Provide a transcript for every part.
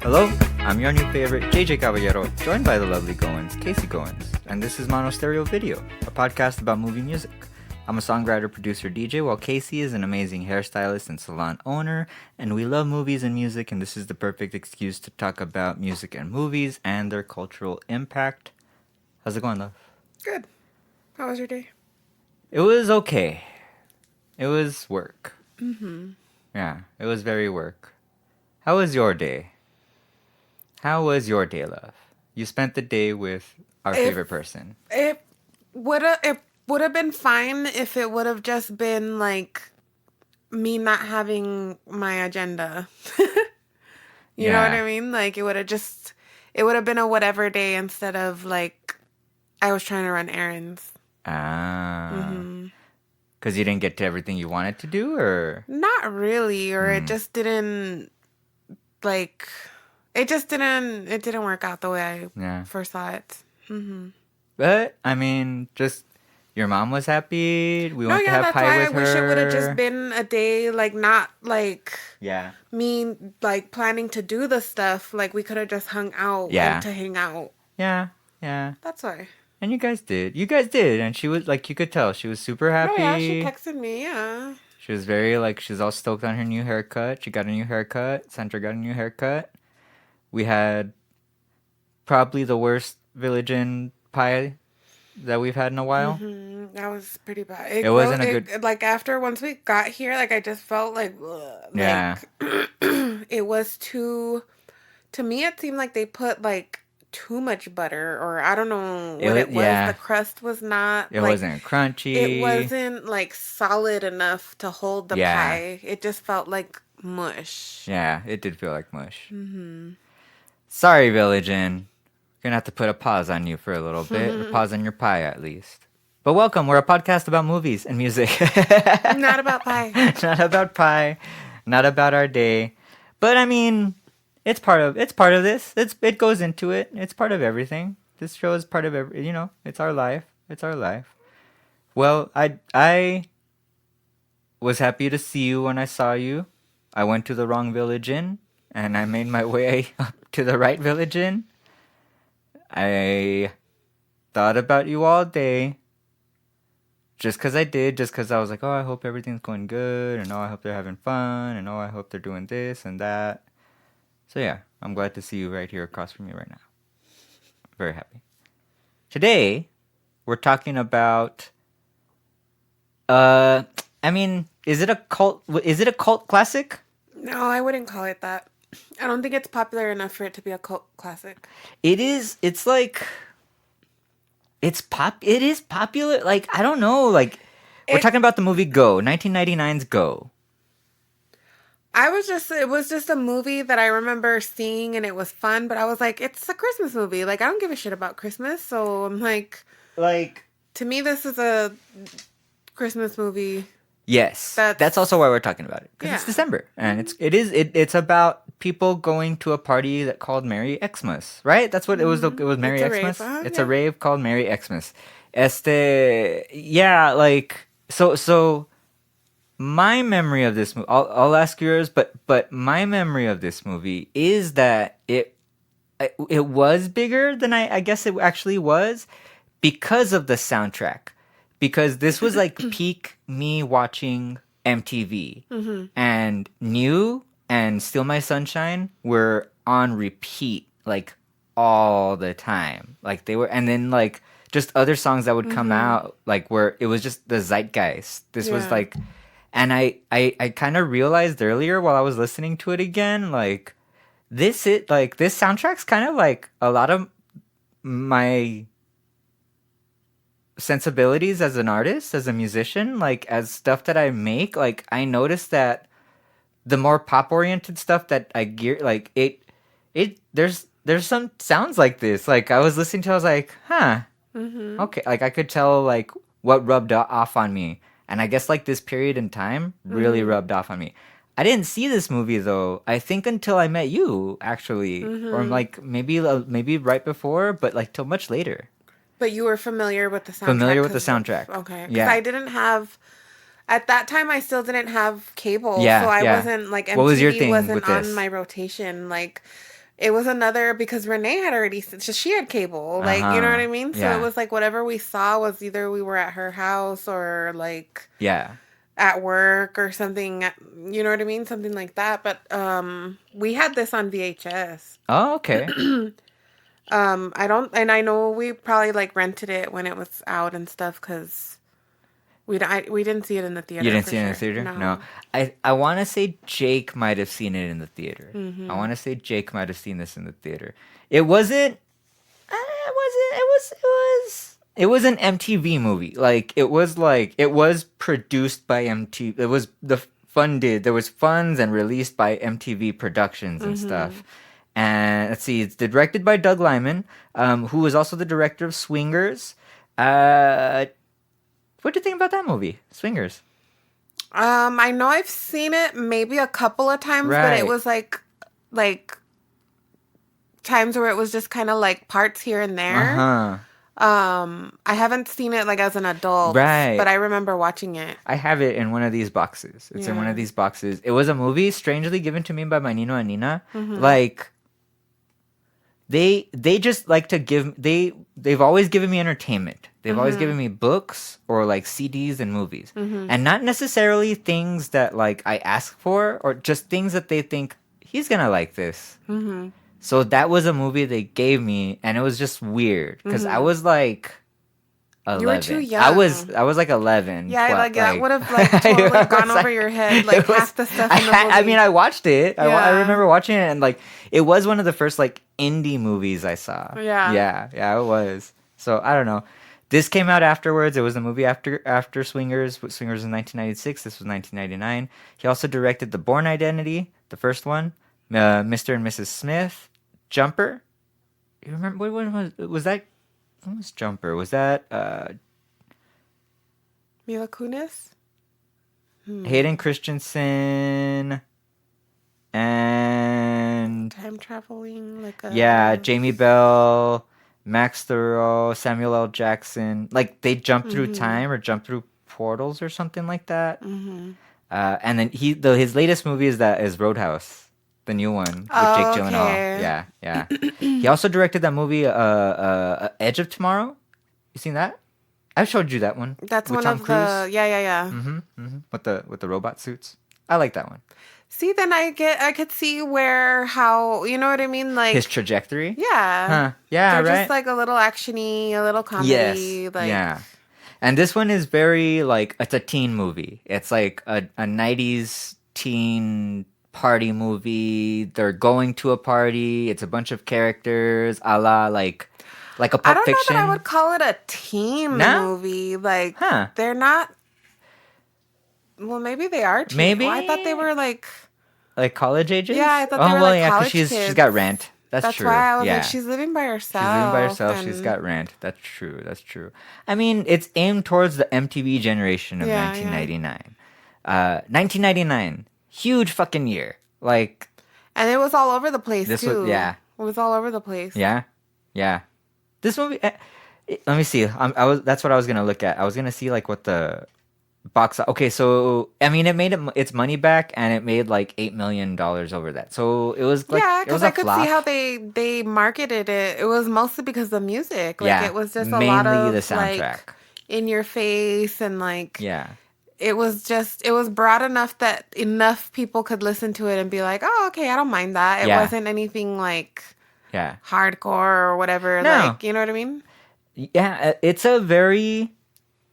Hello, I'm your new favorite, JJ Caballero, joined by the lovely Goins, Casey Goins, and this is MonoStereoVideo, a podcast about movie music. I'm a songwriter, producer, DJ, while Casey is an amazing hairstylist and salon owner, and we love movies and music, and this is the perfect excuse to talk about music and movies and their cultural impact. How's it going, love? Good. How was your day? It was okay. It was work. Mm-hmm. Yeah, it was very work. How was your day? How was your day, love? You spent the day with our favorite person. It would have been fine if it would have just been like me not having my agenda. You know what I mean? Like it would have been a whatever day instead of like I was trying to run errands. Because you didn't get to everything you wanted to do, or? Not really, or it just didn't like. It didn't work out the way I first thought it. Mm-hmm. But, I mean, just, your mom was happy, we went to have pie with her. I wish it would have just been a day, like, not, like, me, like, planning to do the stuff. Like, we could have just hung out and to hang out. Yeah. That's why. And you guys did, and she was, like, you could tell, she was super happy. Oh, yeah, she texted me, yeah. She was very, like, she's all stoked on her new haircut. She got a new haircut. Sandra got a new haircut. We had probably the worst Village Inn pie that we've had in a while. Mm-hmm. That was pretty bad. It wasn't a good... Like, once we got here, like, I just felt like... Ugh, it was too... To me, it seemed like they put, like, too much butter, or I don't know what it was. The crust was not... It wasn't crunchy. It wasn't, like, solid enough to hold the pie. It just felt like mush. Yeah, it did feel like mush. Mm-hmm. Sorry, Village Inn. Gonna have to put a pause on you for a little bit. A pause on your pie, at least. But welcome. We're a podcast about movies and music. Not about pie. Not about pie. Not about our day. But I mean, it's part of this. It goes into it. It's part of everything. This show is part of it's our life. It's our life. Well, I was happy to see you when I saw you. I went to the wrong Village Inn, and I made my way up to the right Village Inn. I thought about you all day. Just because I was like, oh, I hope everything's going good, and oh, I hope they're having fun, and oh, I hope they're doing this and that. So yeah, I'm glad to see you right here across from me right now. Very happy. Today, we're talking about, I mean, is it a cult classic? No, I wouldn't call it that. I don't think it's popular enough for it to be a cult classic. It is. It's like, it is popular. Like, I don't know. Like, we're talking about the movie Go, 1999's Go. It was just a movie that I remember seeing, and it was fun, but I was like, it's a Christmas movie. Like, I don't give a shit about Christmas, so I'm like, to me, this is a Christmas movie. Yes, that's also why we're talking about it, because it's December, and it's about people going to a party that called Merry Xmas, right? That's what it was. It was Merry Xmas. It's a rave called Merry Xmas. So my memory of this movie, I'll ask yours, but my memory of this movie is that it was bigger than I guess it actually was, because of the soundtrack. Because this was like peak me watching MTV, and New and Still My Sunshine were on repeat like all the time. Like they were, and then like just other songs that would come out, like where it was just the zeitgeist. This was like, and I kind of realized earlier while I was listening to it again, like this soundtrack's kind of like a lot of my sensibilities as an artist, as a musician, like as stuff that I make. Like I noticed that the more pop oriented stuff that I gear, like there's some sounds like this. Like I was listening to, I was like, okay, like I could tell like what rubbed off on me, and I guess like this period in time really rubbed off on me. I didn't see this movie though, I think, until I met you actually, or like maybe right before, but like till much later. But you were familiar with the soundtrack? Familiar with the soundtrack. Okay. Because I didn't have... At that time, I still didn't have cable. So I wasn't, like, MTV what was your thing wasn't with on this? my rotation. Like, it was another because Renee had already she had cable, like you know what I mean. So it was like whatever we saw was either we were at her house or like at work or something. You know what I mean, something like that. But we had this on VHS. Oh, okay. I don't, and I know we probably like rented it when it was out and stuff because we didn't see it in the theater. You didn't see it in the theater? No. I want to say Jake might have seen it in the theater. I want to say Jake might have seen this in the theater. It wasn't. It was an MTV movie. Like it was produced by MTV. It was funded. There was funds and released by MTV Productions and stuff. And let's see, it's directed by Doug Liman, who was also the director of Swingers. What do you think about that movie, Swingers? I know I've seen it maybe a couple of times, but it was like times where it was just kind of like parts here and there. I haven't seen it like as an adult, but I remember watching it. I have it in one of these boxes. It's in one of these boxes. It was a movie strangely given to me by my Nino and Nina. Like they just like to give they've always given me entertainment. They've always given me books or like CDs and movies. And not necessarily things that like I ask for or just things that they think he's going to like this. So that was a movie they gave me and it was just weird cuz I was like 11. You were too young. I was like 11. Yeah, like that would have like totally gone over your head like half the stuff in the movie. I mean, I watched it. I remember watching it and like it was one of the first like indie movies I saw. Yeah, it was. So, I don't know. This came out afterwards. It was a movie after Swingers. Swingers was 1996. This was 1999. He also directed The Bourne Identity, the first one, Mr. and Mrs. Smith, Jumper. You remember what was that? What was Jumper? Was that Mila Kunis? Hayden Christensen and time traveling like Jamie Bell, Max Thurow, Samuel L. Jackson. Like they jump through time or jump through portals or something like that. And then his latest movie is Roadhouse, the new one with Jake Gyllenhaal. Yeah. He also directed that movie Edge of Tomorrow. You seen that? I showed you that one. That's with one Tom of Cruise. the With the robot suits. I like that one. See, then I could see how you know what I mean, like his trajectory. Yeah, yeah, they're right. just like a little actiony, a little comedy. Yes, like, yeah. And this one is very like it's a teen movie. It's like a 90s teen party movie. They're going to a party. It's a bunch of characters, a la like a Pulp Fiction. I don't know that I would call it a teen movie. Like they're not. Well, maybe they are teen. Maybe I thought they were like college ages. Yeah, I thought they were like college because kids. She's got rent. That's true. Why I was like, she's living by herself. She's living by herself. She's got rent. That's true. I mean, it's aimed towards the MTV generation of 1999. 1999, huge fucking year. Like, and it was all over the place too. It was all over the place. Yeah. This movie. Let me see. That's what I was gonna look at. I was gonna see like what the box. Okay, so I mean, it made its money back, and it made like $8 million over that. So it was like because I could see how they marketed it. It was mostly because of the music. Like it was just a mainly lot of the soundtrack, like, in your face and like It was broad enough that enough people could listen to it and be like, oh, okay, I don't mind that. It wasn't anything like hardcore or whatever. No. Like, you know what I mean? Yeah, it's a very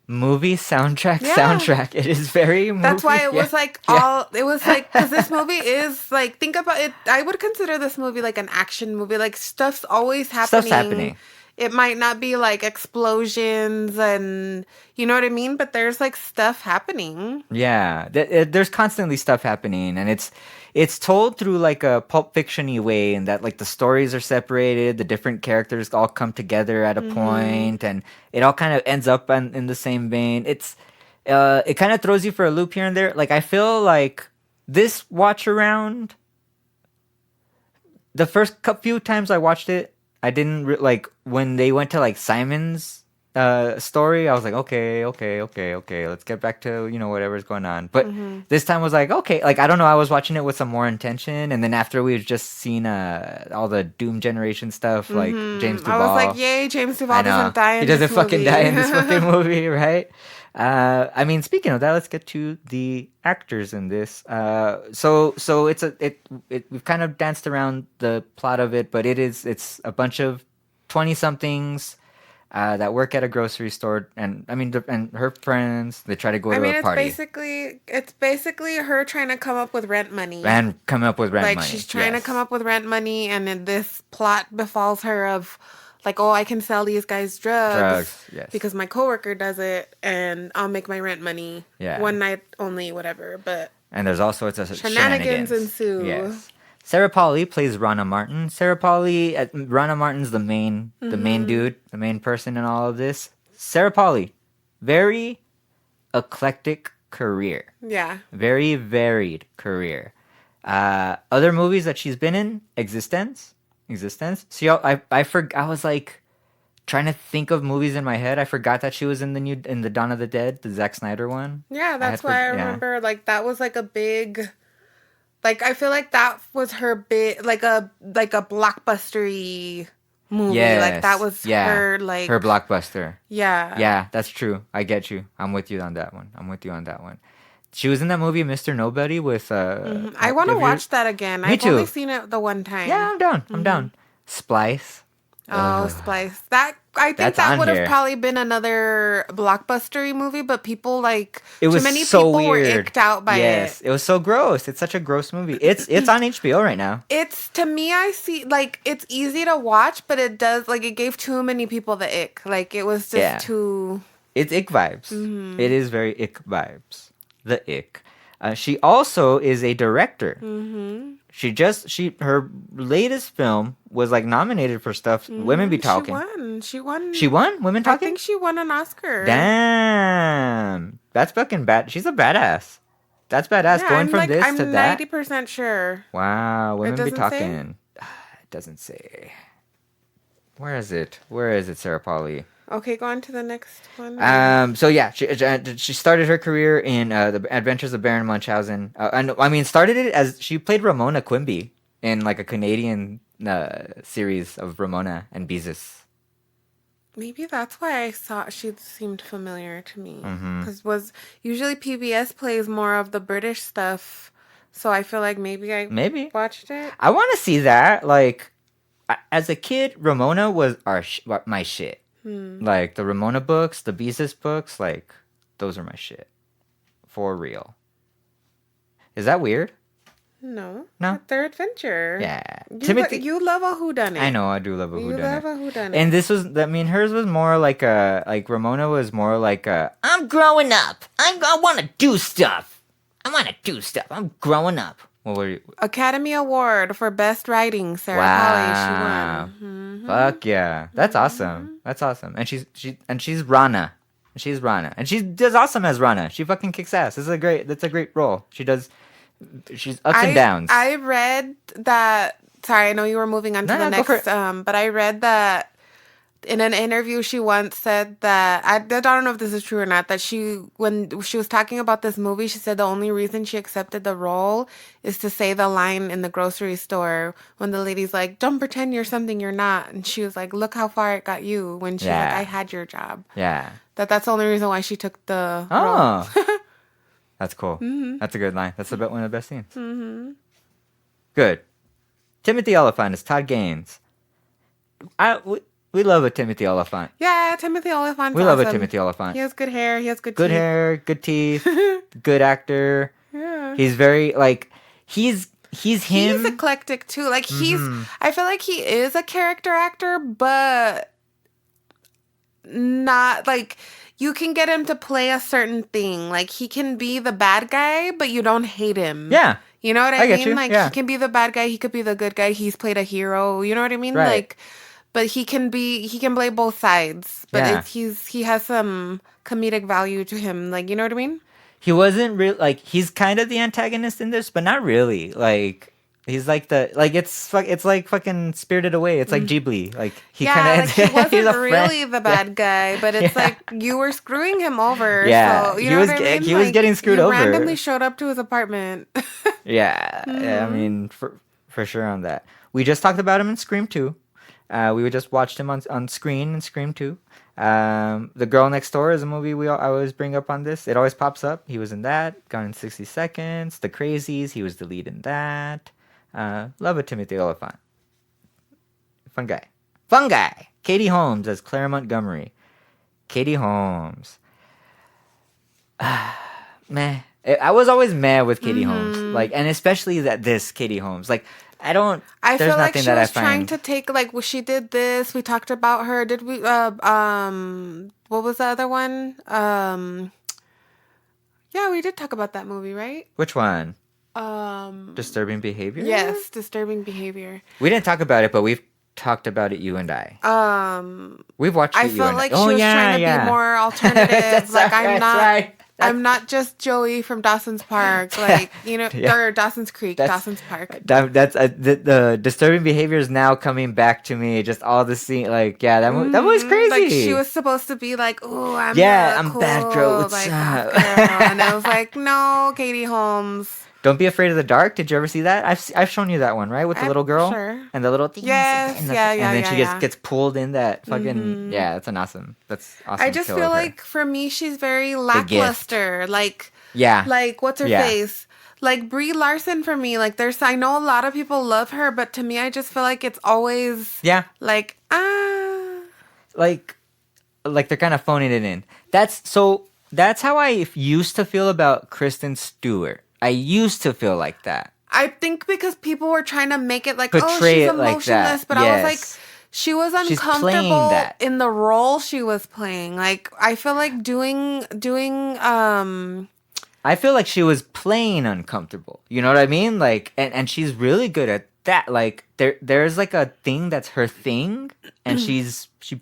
movie soundtrack. It is very movie. That's why it was like it was like, because this movie is like, think about it. I would consider this movie like an action movie. Like stuff's always happening. Stuff's happening. It might not be like explosions and you know what I mean, but there's like stuff happening. Yeah, there's constantly stuff happening, and it's told through like a Pulp Fiction-y way, in that like the stories are separated, the different characters all come together at a point, and it all kind of ends up in the same vein. It kind of throws you for a loop here and there. Like I feel like this watch around, the first few times I watched it, I didn't like when they went to like Simon's story, I was like, okay, let's get back to whatever's going on. But this time was like, okay, like I don't know, I was watching it with some more intention, and then after we've just seen all the Doom Generation stuff, like James I was like, Duval. yay, James I Duval know doesn't die in he doesn't this fucking movie. die in this fucking movie, right? I mean, speaking of that, let's get to the actors in this. So we've kind of danced around the plot of it, but it's a bunch of 20 somethings that work at a grocery store, and I mean, and her friends. They try to go I to mean, a it's party basically her trying to come up with rent money. and come up with rent Like money. she's trying to Yes. come up with rent money, and then this plot befalls her of, like, oh, I can sell these guys drugs Yes. because my coworker does it, and I'll make my rent money. Yeah. One night only, whatever. But And there's all sorts of shenanigans shenanigans. ensue. Yes. Sarah Polly plays Rana Martin. Rana Martin's the main dude, the main person in all of this. Sarah Polly, very eclectic career. Yeah. Very varied career. Other movies that she's been in, Existence. See, I was like trying to think of movies in my head. I forgot that she was in the Dawn of the Dead, the Zack Snyder one. Yeah, that's why I remember, like, that was like a big, like, I feel like that was her big, like a blockbustery movie. Yes. Like, that was her, like, her blockbuster. Yeah. Yeah, that's true. I get you. I'm with you on that one. She was in that movie Mr. Nobody with I want to watch that again. Me I've too. only seen it the one time. Yeah, I'm down. Splice. Oh, Splice. I think That's that on would have here. probably been another blockbustery movie, but people, like, It was too many so people weird. were icked out by Yes, it. it was so gross. It's such a gross movie. It's on HBO right now. It's, to me, I see, like, it's easy to watch, but it does, like, it gave too many people the ick. Like, it was just too... It's ick vibes. It is very ick vibes. The ick. She also is a director. Her latest film was like nominated for stuff. Women Be Talking. She won. She won? Women I Talking? think she won an Oscar. Damn. That's fucking bad. She's a badass. That's badass. Yeah, Going from this I'm to that. 90% sure. Wow. Women Be doesn't say? Talking. It doesn't say. Where is it? Sarah Polly? Okay, go on to the next one. So yeah, she started her career in the Adventures of Baron Munchausen. And I mean, started it as she played Ramona Quimby in like a Canadian series of Ramona and Beezus. Maybe that's why I saw she seemed familiar to me. Mm-hmm. Because usually PBS plays more of the British stuff, so I feel like maybe I watched it. I want to see that. Like, as a kid, Ramona was my shit. Like the Ramona books, the Beezus books, like those are my shit. For real. Is that weird? No. No? Their adventure. Yeah. You love a whodunit. I know, I do love a You whodunit. love a whodunit. And this was, I mean, hers was more like Ramona was more like I'm growing up. I want to do stuff. I'm growing up. What were you? Academy Award for Best Writing, Sarah Polly. She won. Fuck yeah. That's awesome. That's awesome. And she's Rana. She's Rana. And she does awesome as Rana. She fucking kicks ass. That's a great role. She's ups and downs. I read that, sorry, I know you were moving on to the next, but I read that in an interview she once said that, I don't know if this is true or not, that when she was talking about this movie, she said the only reason she accepted the role is to say the line in the grocery store when the lady's like, don't pretend you're something you're not. And she was like, look how far it got you, when she's like, I had your job. Yeah. That's the only reason why she took the role. That's cool. That's a good line. That's one of the best scenes. Good. Timothy Olyphant is Todd Gaines. We love a Timothy Olyphant. Yeah, Timothy Olyphant. We love a Timothy Olyphant. He has good hair. He has good Good teeth. hair, good teeth, good actor. Yeah. He's very he's him. He's eclectic too. Like I feel like he is a character actor, but not like you can get him to play a certain thing. Like he can be the bad guy, but you don't hate him. Yeah. You know what I mean? get you. Like Yeah. he can be the bad guy, he could be the good guy. He's played a hero. You know what I mean? Right. Like, but he can play both sides. But Yeah. he has some comedic value to him. Like, you know what I mean? He wasn't real. Like he's kind of the antagonist in this, but not really. Like He's like it's like fucking Spirited Away. It's like Ghibli. Like he Yeah, kind like he of he's wasn't a friend. really the bad guy, but it's like you were screwing him over. Yeah, So you know what I mean? he was Like getting screwed you over. randomly showed up to his apartment. Yeah, yeah. I mean, for sure on that. We just talked about him in Scream 2. We just watched him on screen in Scream 2. The Girl Next Door is a movie I always bring up on this. It always pops up. He was in that. Gone in 60 Seconds. The Crazies. He was the lead in that. Love it, Timothy Olyphant. Fun guy. Fun guy. Katie Holmes as Claire Montgomery. Katie Holmes. Meh. I was always mad with Katie Holmes. Like, and especially this Katie Holmes. Like, I there's feel like nothing she that I was trying find. to take like well, she did this. We talked about her. Did we? What was the other one? Yeah, we did talk about that movie, right? Which one? Um, Disturbing Behavior? yes, disturbing behavior. We didn't talk about it, but we've talked about it, you and I. We've watched I it, you felt and like I. she Oh, was yeah, trying to yeah. be more alternative. That's Like right, I'm that's not. right. I'm not just Joey from Dawson's Park, like Yeah. or Dawson's Creek, That's- Dawson's Park. That's the disturbing behavior is now coming back to me. Just all the scene, like that movie's crazy. Like she was supposed to be like, "Oh, I'm I'm cool, Batgirl. What's like up?" Batgirl," and I was like, "No, Katie Holmes." Don't Be Afraid of the Dark. Did you ever see that? I've shown you that one, right? With the I'm little girl sure. and the little things. Yes, and yeah, and then yeah, she yeah. gets pulled in that fucking That's awesome. I just kill feel of her. like for me, she's very Gift. lackluster. Like what's her face? Like Brie Larson for me. Like I know a lot of people love her, but to me, I just feel like it's always like like they're kind of phoning it in. That's how I used to feel about Kristen Stewart. I used to feel like that. I think because people were trying to make it like, Portray she's it like emotionless, that. but I was like, she was She's playing uncomfortable that. in the role she was playing. Like I feel like doing I feel like she was playing uncomfortable. You know what I mean? Like, and she's really good at that. Like, there's like a thing that's her thing, and she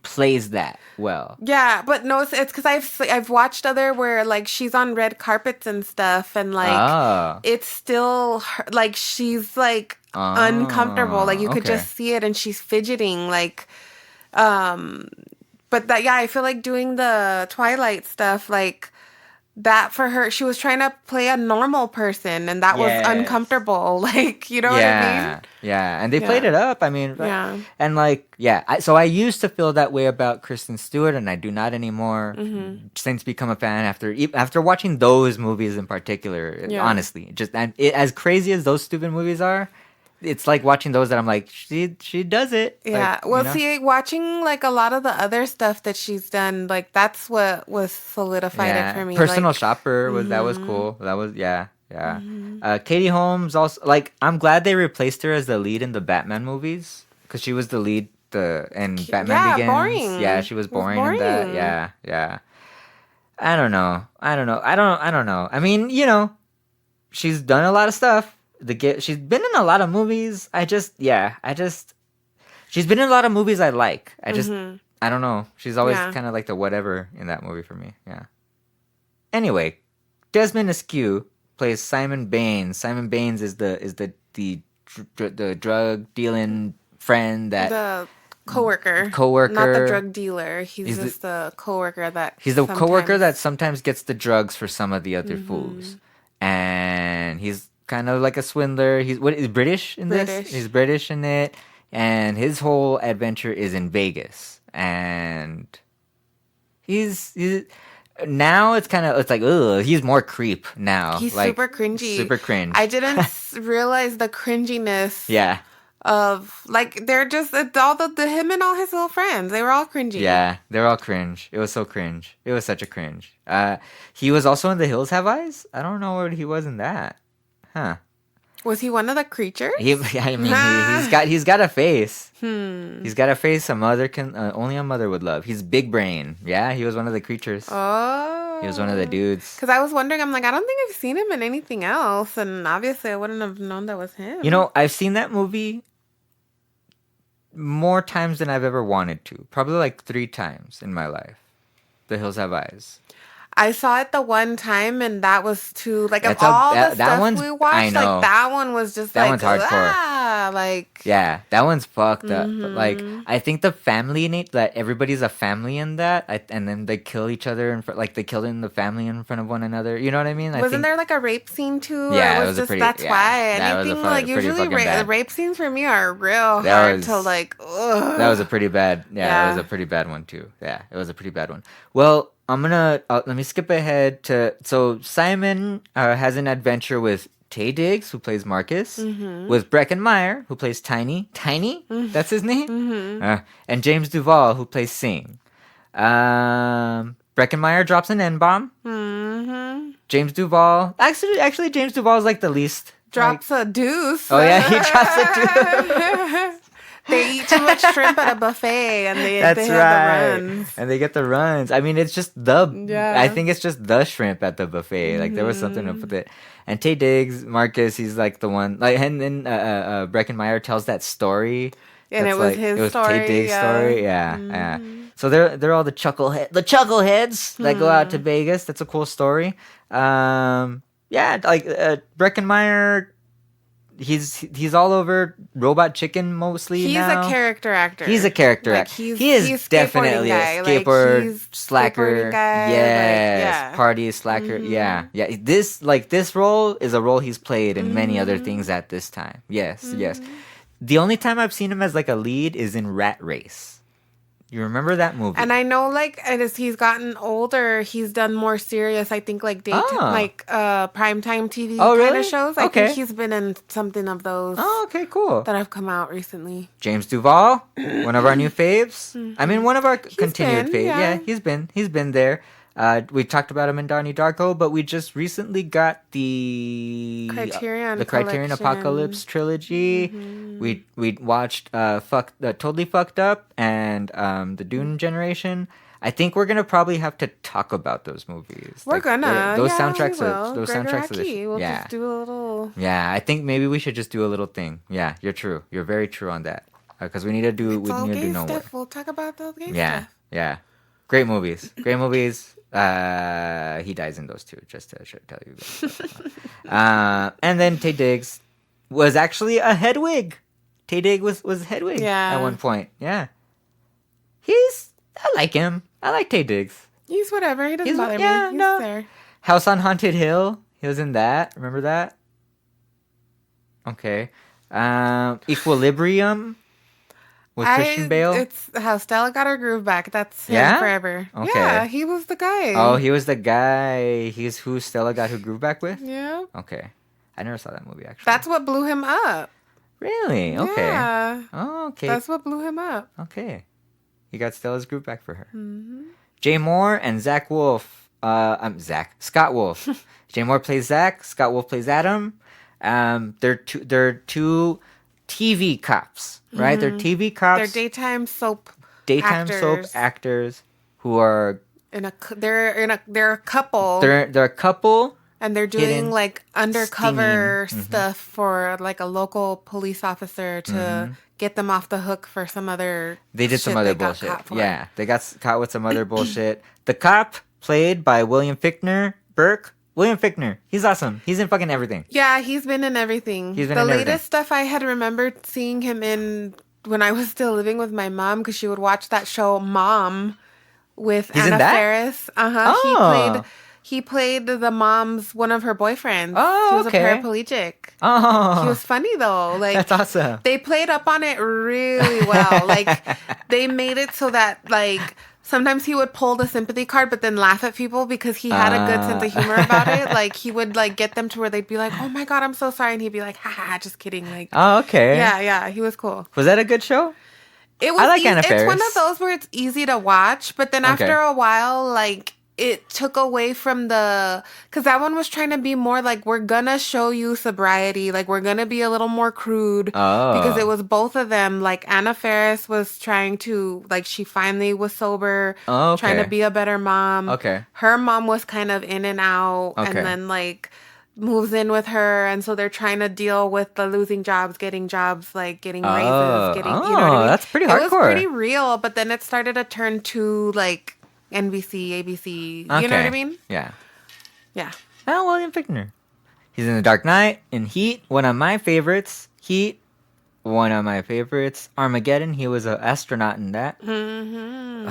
plays that well. Yeah, but no, it's because I've watched other where like she's on red carpets and stuff, and like it's still her, like she's like uncomfortable. Like you could just see it, and she's fidgeting. Like, but I feel like doing the Twilight stuff like. That for her, she was trying to play a normal person, and that was uncomfortable. Like, you know what I mean? Yeah, and they played it up. I mean, and like, so I used to feel that way about Kristen Stewart, and I do not anymore. Since become a fan after watching those movies in particular. Honestly, as crazy as those stupid movies are. It's like watching those that I'm like, she does it. Yeah. Like, well, see, watching like a lot of the other stuff that she's done, like that's what was solidified it for me. Personal like, Shopper that was cool. That was Katie Holmes also, like, I'm glad they replaced her as the lead in the Batman movies because she was the lead in Batman Begins. Boring. Yeah, she was boring in that. Yeah. I don't know. I mean, she's done a lot of stuff. She's been in a lot of movies. She's been in a lot of movies I like. I don't know. She's always kind of like the whatever in that movie for me. Yeah. Anyway, Desmond Askew plays Simon Baines. Simon Baines is the drug dealing friend that the coworker, not the drug dealer. He's just the coworker that coworker that sometimes gets the drugs for some of the other fools, and he's kind of like a swindler. He's British in this? He's British in it. And his whole adventure is in Vegas. And he's now it's like, ugh, he's more creep now. He's like, super cringy. Super cringe. I didn't realize the cringiness. Yeah. Of like they're just all the him and all his little friends. They were all cringy. Yeah, they're all cringe. It was so cringe. It was such a cringe. He was also in The Hills Have Eyes. I don't know what he was in that. Huh. Was he one of the creatures? He's got a face. He's got a face a mother can only a mother would love. He's big brain. Yeah, he was one of the creatures. Oh. He was one of the dudes. Because I was wondering, I'm like, I don't think I've seen him in anything else, and obviously I wouldn't have known that was him. I've seen that movie more times than I've ever wanted to. Probably like 3 times in my life. The Hills Have Eyes. I saw it the one time, and that was too like of That's all the that stuff one's. we I watched, like know that one was just that like one's hardcore. like Yeah, that one's fucked up. But like, mm-hmm. I think the family in it, that everybody's a family in that, and then they kill each other in front, like they kill in the family in front of one another. You know what I mean? I Wasn't think. there like a rape scene too, or Yeah, it it was was a just pretty. that's Yeah, why that was a anything like pretty usually fucking bad. rape scenes for me are real That hard to was like. that was a Ugh. pretty bad. Yeah, it was Yeah. a pretty bad one too. Yeah, it was a pretty bad one. Well, I'm gonna let me skip ahead to so Simon has an adventure with Taye Diggs, who plays Marcus, Mm-hmm. with Breckenmeyer, who plays Tiny. Tiny, that's his name. Mm-hmm. And James Duval, who plays Sing. Breckenmeyer drops an N bomb. Mm-hmm. James Duval, actually, James Duval is like the least. Drops a deuce. Oh yeah, he drops a deuce. They eat too much shrimp at a buffet, and they That's have right. the runs. And they get the runs. I mean, it's just the. Yeah. I think it's just the shrimp at the buffet. Like there was something up with it. And Taye Diggs, Marcus, he's like the one. Like and then Breckenmeyer tells that story. And that's it was like, his it was story. Taye Diggs' Yeah. story. Yeah, yeah. So they're all the chuckleheads that go out to Vegas. That's a cool story. Yeah, like Breckenmeyer. He's all over Robot Chicken mostly He's now. a character actor. He's a character Like, actor. He is he's definitely guy. a skateboard he's slacker. skateboarding guy. Yes, Yeah. party slacker. Yeah, yeah. This role is a role he's played in many other things at this time. Yes, yes. The only time I've seen him as like a lead is in Rat Race. You remember that movie? And I know, like, as he's gotten older, he's done more serious. I think, like primetime TV kind of shows. I think he's been in something of those. Oh, okay, cool. That have come out recently. James Duval, one of our new faves. I mean, one of our continued faves. Yeah. Yeah, he's been there. We talked about him in Donnie Darko, but we just recently got the Criterion Criterion Collection. Apocalypse trilogy. We watched Totally Fucked Up and the Dune Generation. I think we're gonna probably have to talk about those movies. We're gonna. Those Yeah, soundtracks. we will. Those Gregor soundtracks. Aki. We'll yeah. just do a little. Yeah, I think maybe we should just do a little thing. Yeah, you're true. You're very true on that. Because we need to do. It's all need to gay do no stuff. work. We'll talk about those gay Yeah, stuff. yeah. Great movies. Great movies. He dies in those two, just to tell you guys. And then Taye Diggs was actually a Hedwig. Taye Diggs was Hedwig at one point. Yeah. I like him. I like Taye Diggs. He's whatever. He doesn't bother me. He's there. House on Haunted Hill. He was in that. Remember that? Okay. Equilibrium. With Christian Bale? It's how Stella got her groove back. That's him forever. Okay. Yeah, he was the guy. Oh, he was the guy. He's who Stella got her groove back with? Yeah. Okay. I never saw that movie, actually. That's what blew him up. Really? Okay. Yeah. Oh, okay. That's what blew him up. Okay. He got Stella's groove back for her. Mm-hmm. Jay Moore and Scott Wolf. Jay Moore plays Zach. Scott Wolf plays Adam. They're two TV cops, right? They're TV cops. They're daytime soap actors who are they're a couple. They're a couple, and they're doing like undercover stinging. stuff for like a local police officer to get them off the hook for some other. They did some other bullshit. Yeah, they got caught with some other bullshit. The cop played by William Fichtner Burke. William Fichtner, he's awesome. He's in fucking everything. Yeah, he's been in everything. He's been the in everything. latest stuff I had remembered seeing him in when I was still living with my mom because she would watch that show Mom with Anna Faris. Oh. He played the mom's one of her boyfriends. Oh, he was okay. a paraplegic. Oh, He was funny though. Like that's awesome. They played up on it really well. Like they made it so that like sometimes he would pull the sympathy card but then laugh at people because he had a good sense of humor about it. Like he would like get them to where they'd be like, "Oh my god, I'm so sorry," and he'd be like, "Ha ha, just kidding." Like, oh, okay. Yeah, he was cool. Was that a good show? It was. I like Anna It's Faris. one of those where it's easy to watch, but then after a while, like it took away from because that one was trying to be more like we're gonna show you sobriety, like we're gonna be a little more crude because it was both of them. Like Anna Faris was trying to like she finally was sober, trying to be a better mom. Okay, her mom was kind of in and out, and then like moves in with her, and so they're trying to deal with the losing jobs, getting like getting raises, getting you know what I mean? That's pretty hardcore. It was pretty real, but then it started to turn to like NBC, ABC. You know what I Okay. mean? Yeah. Yeah. Oh, William Fichtner. He's in The Dark Knight, in Heat, one of my favorites. Heat, one of my favorites. Armageddon, he was an astronaut in that. Mm-hmm.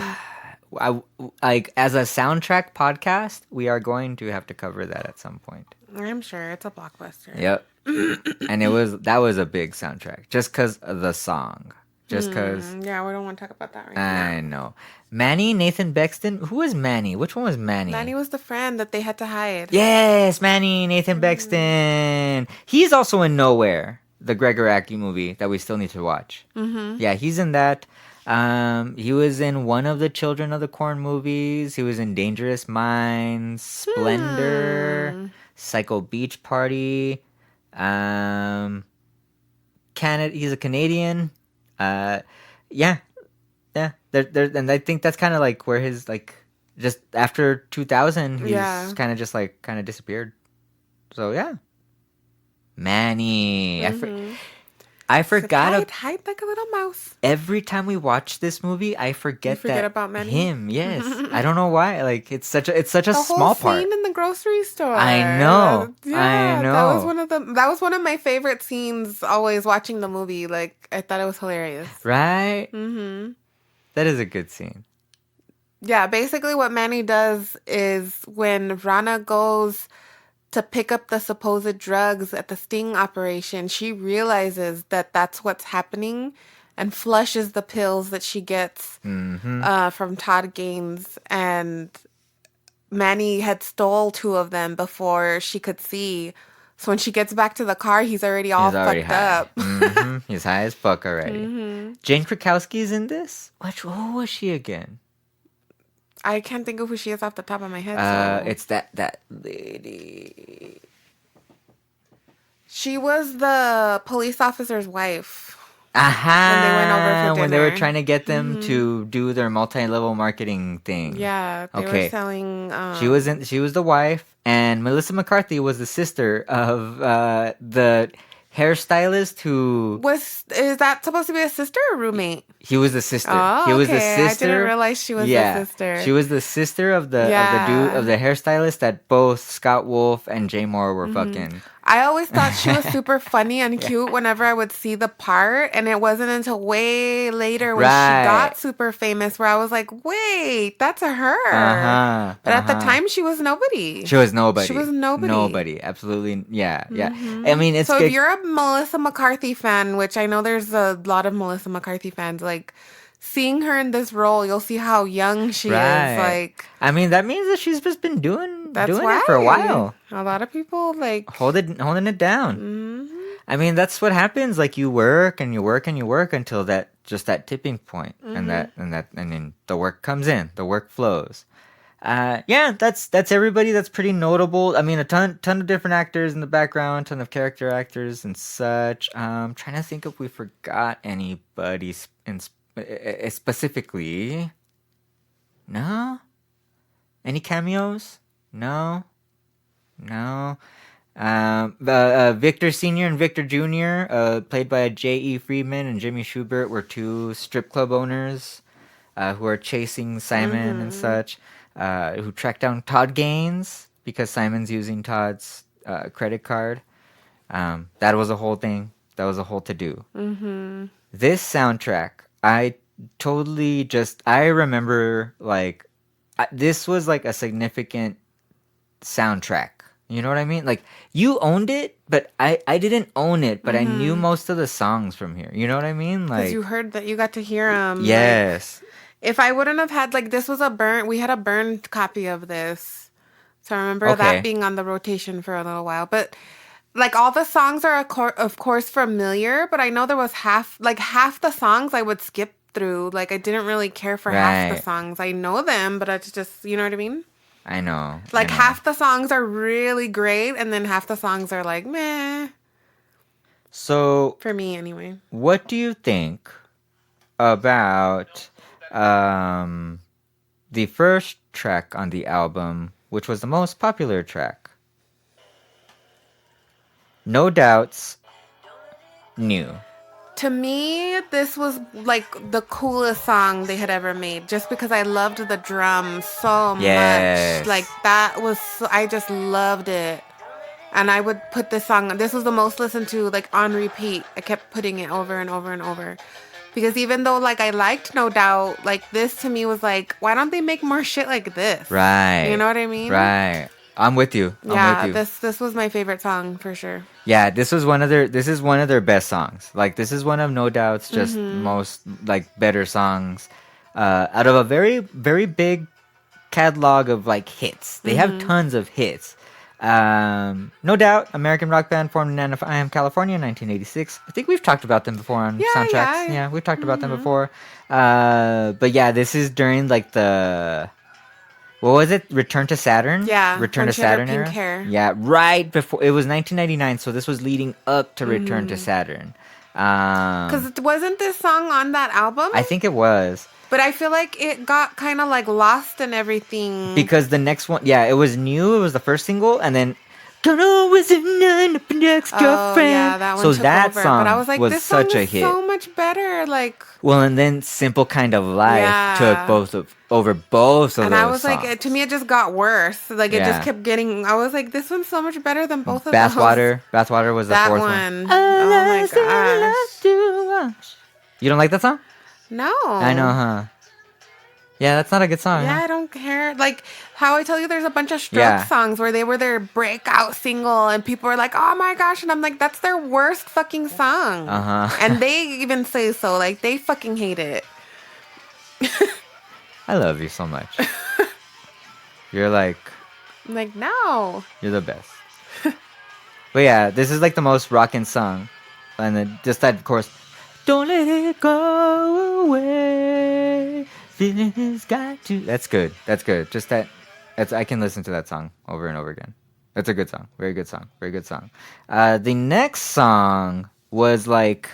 Like as a soundtrack podcast, we are going to have to cover that at some point. I'm sure it's a blockbuster. Yep. And that was a big soundtrack just because of the song. Just because. Yeah, we don't want to talk about that right now. I know. Manny, Nathan Bexton. Who was Manny? Which one was Manny? Manny was the friend that they had to hide. Yes, Manny, Nathan Bexton. He's also in Nowhere, the Gregor Aki movie that we still need to watch. Mm-hmm. Yeah, he's in that. He was in one of the Children of the Corn movies. He was in Dangerous Minds, Splendor, Psycho Beach Party. Canada. He's a Canadian. Yeah. And I think that's kind of like where his like just after 2000, he's kind of just like kind of disappeared. So yeah, Manny. I forgot. Hide like a little mouse. Every time we watch this movie, I forget about Manny? him. Yes, I don't know why. Like it's such a small part. Scene in the grocery store. I know. I know. That was one of my favorite scenes. Always watching the movie, like I thought it was hilarious. Right. Mm-hmm. That is a good scene. Yeah, basically what Manny does is when Rana goes to pick up the supposed drugs at the sting operation, she realizes that that's what's happening and flushes the pills that she gets from Todd Gaines. And Manny had stole 2 of them before she could see. So when she gets back to the car, he's already fucked high. up. He's high as fuck already. Jane Krakowski's in this? Who was she again? I can't think of who she is off the top of my head. It's that lady. She was the police officer's wife. Aha! When they went over for when they were dinner. trying to get them to do their multi-level marketing thing. Yeah, they were selling. She was the wife, and Melissa McCarthy was the sister of the hairstylist who is that supposed to be a sister or roommate? He was the sister. Oh, he was the okay. sister. I didn't realize she was the sister. She was the sister of the hairstylist that both Scott Wolf and Jay Moore were fucking. I always thought she was super funny and cute whenever I would see the part, and it wasn't until way later when she got super famous where I was like, wait, that's her. But at the time, she was nobody. She was nobody. Nobody. Absolutely. Yeah. I mean, it's so if you're a Melissa McCarthy fan, which I know there's a lot of Melissa McCarthy fans, like seeing her in this role, you'll see how young she is. Like, I mean, that means that she's just been doing it for a while. A lot of people like holding it down. I mean, that's what happens. Like you work and you work and you work until that tipping point, and then the work comes in, the work flows. That's everybody. That's pretty notable. I mean, a ton of different actors in the background, ton of character actors and such. Trying to think if we forgot anybody specifically. No? Any cameos? No. Victor Sr. and Victor Jr., played by J.E. Friedman and Jimmy Schubert, were 2 strip club owners who are chasing Simon and such, who track down Todd Gaines because Simon's using Todd's credit card. That was a whole thing. That was a whole to-do. This soundtrack, I remember, like, this was, like, a significant soundtrack. You know what I mean? Like, you owned it, but I didn't own it, but I knew most of the songs from here. You know what I mean? Like, because you heard that, you got to hear them. Yes. Like, if I wouldn't have had, like, this was we had a burned copy of this. So I remember that being on the rotation for a little while. But, like, all the songs are, of course, familiar, but I know there was half the songs I would skip through. Like, I didn't really care for half the songs. I know them, but it's just, you know what I mean? I know. Like, half the songs are really great, and then half the songs are like, meh. So, for me, anyway. What do you think about the first track on the album, which was the most popular track? No Doubts, New. To me, this was like the coolest song they had ever made, just because I loved the drums so much. Yes. Like that was, I just loved it. And I would put this song, this was the most listened to, like on repeat. I kept putting it over and over and over. Because even though like I liked No Doubt, like this to me was like, why don't they make more shit like this? Right. You know what I mean? Right. I'm with you. Yeah, I'm with you. this was my favorite song for sure. Yeah, this is one of their best songs. Like this is one of No Doubt's just most like better songs. Out of a very, very big catalog of like hits. They have tons of hits. No Doubt, American rock band formed in Anaheim, California in 1986. I think we've talked about them before on soundtracks. Yeah, we've talked about them before. But yeah, this is during like the, what was it? Return to Saturn? Yeah. Return to Saturn era? Hair. Yeah, right before. It was 1999, so this was leading up to Return to Saturn. Because wasn't this song on that album? I think it was. But I feel like it got kind of like lost and everything. Because the next one, yeah, it was new. It was the first single, and then "Don't Always None Up and Ex-Girlfriend." Yeah, that one so took that over. song but I was like, this such song a is hit. so much better. Like, well, and then "Simple Kind of Life" took over both of and those I was songs. like, to me, it just got worse. Like, it just kept getting. I was like, this one's so much better than both of those. Bathwater was the fourth one. Oh my gosh! You don't like that song? No, I know, huh? Yeah, that's not a good song. Yeah, huh? I don't care. Like how I tell you, there's a bunch of Strokes songs where they were their breakout single, and people are like, "Oh my gosh!" And I'm like, "That's their worst fucking song." And they even say so. Like they fucking hate it. I love you so much. You're like, I'm like, no. You're the best. But yeah, this is like the most rockin' song, and then just that chorus. Don't let it go away. Feelings got to. That's good. That's good. Just that. I can listen to that song over and over again. That's a good song. Very good song. Very good song. The next song was like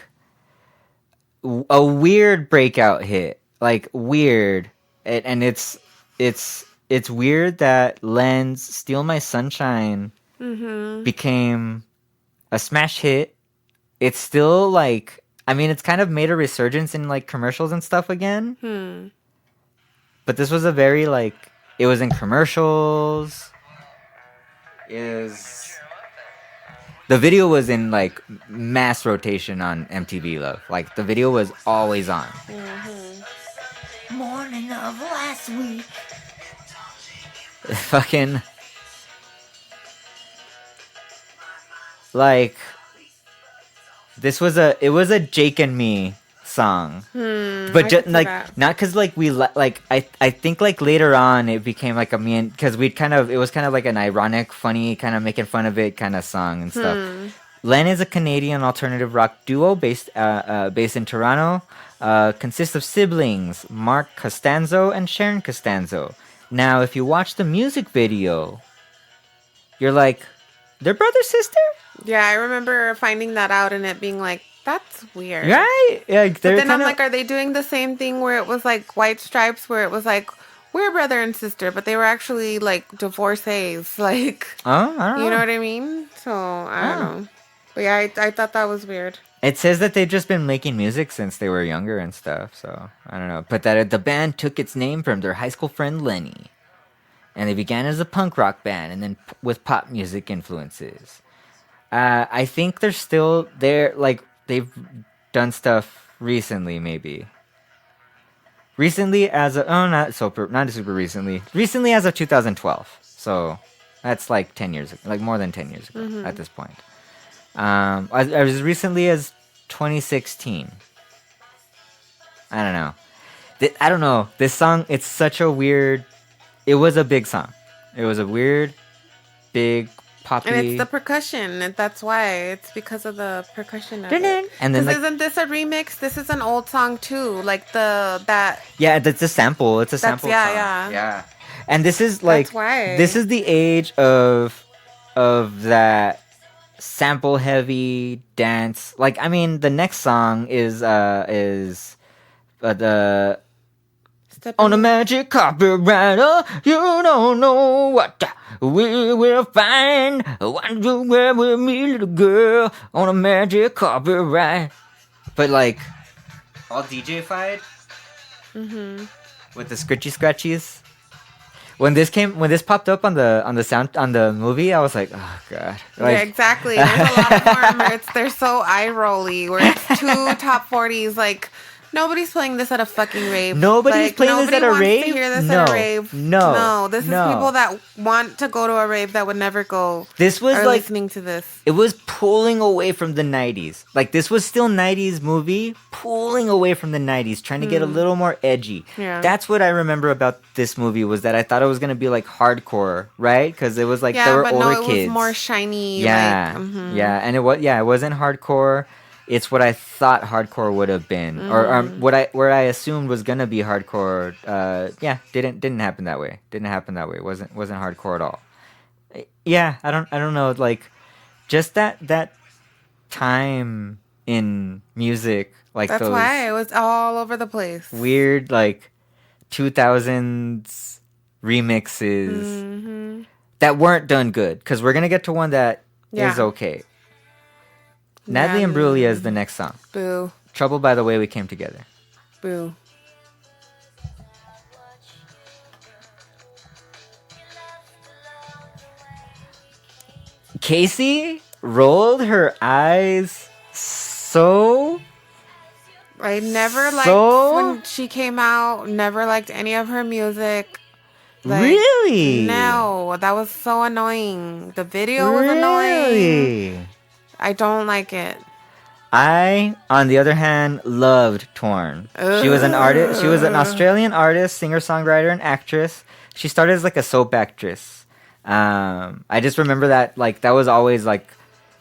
a weird breakout hit. Like weird, and it's weird that Len's "Steal My Sunshine" became a smash hit. It's still like, I mean, it's kind of made a resurgence in like commercials and stuff again. But this was a very like, it was in commercials. The video was in like mass rotation on MTV Love. Like the video was always on. Morning of last week. Fucking like, it was a Jake and me song, but just like not because like we like I think like later on it became like a me and, because it was kind of like an ironic, funny, kind of making fun of it kind of song and stuff. Len is a Canadian alternative rock duo based in Toronto. Consists of siblings Mark Costanzo and Sharon Costanzo. Now, if you watch the music video, you're like, they're brother sister? Yeah, I remember finding that out and it being like, that's weird. Right? Yeah, but then I'm like, are they doing the same thing where it was like White Stripes, where it was like, we're brother and sister, but they were actually like divorcees? Like, I don't know. You know what I mean? So, I don't know. But yeah, I thought that was weird. It says that they've just been making music since they were younger and stuff, so I don't know. But that the band took its name from their high school friend Lenny. And they began as a punk rock band and then with pop music influences. I think they're like, they've done stuff recently, maybe. Recently not super recently. Recently as of 2012. So that's like 10 years ago, like more than 10 years ago at this point. As recently as 2016. I don't know. I don't know. This song, it's such a weird. It was a big song. It was a weird, big, poppy. And it's the percussion. That's why. It's because of the percussion of it. And then, isn't this a remix? This is an old song too. Like that. Yeah, that's a sample. It's a sample song. Yeah. And this is like. That's why. This is the age of that sample heavy dance. Like, I mean, the next song is the on a magic carpet rider, you don't know what we will find. Want you wear with me, little girl, on a magic carpet ride. but like all DJ-fied with the scratchies. When this popped up on the movie, I was like, oh god. Like, yeah, exactly. There's a lot of porn where they're so eye rolly, where it's two top 40s. Like, nobody's playing this at a fucking rave. Nobody's playing this at a rave? Nobody wants to hear this No. at a rave. No. This is people that want to go to a rave that would never go. This was are like listening to this. It was pulling away from the 90s. Like, this was still 90s movie, pulling away from the 90s, trying to get a little more edgy. Yeah. That's what I remember about this movie, was that I thought it was going to be, like, hardcore, right? Because it was, like, there were older kids. It was more shiny. Yeah, like, yeah. And it wasn't hardcore. It's what I thought hardcore would have been. Or where I assumed was going to be hardcore. Didn't happen that way. Didn't happen that way. It wasn't hardcore at all. Yeah, I don't know, like, just that time in music, like, that's those why it was all over the place. weird, like, 2000s remixes that weren't done good, because we're gonna get to one that is okay. Natalie Imbruglia is the next song. Boo. Trouble by the Way We Came Together. Boo. Casey rolled her eyes so... I never liked when she came out. Never liked any of her music. Like, really? No, that was so annoying. The video was annoying. I don't like it. I, on the other hand, loved Torn. She was an artist. She was an Australian artist, singer-songwriter, and actress. She started as like a soap actress. I just remember that, like, that was always like,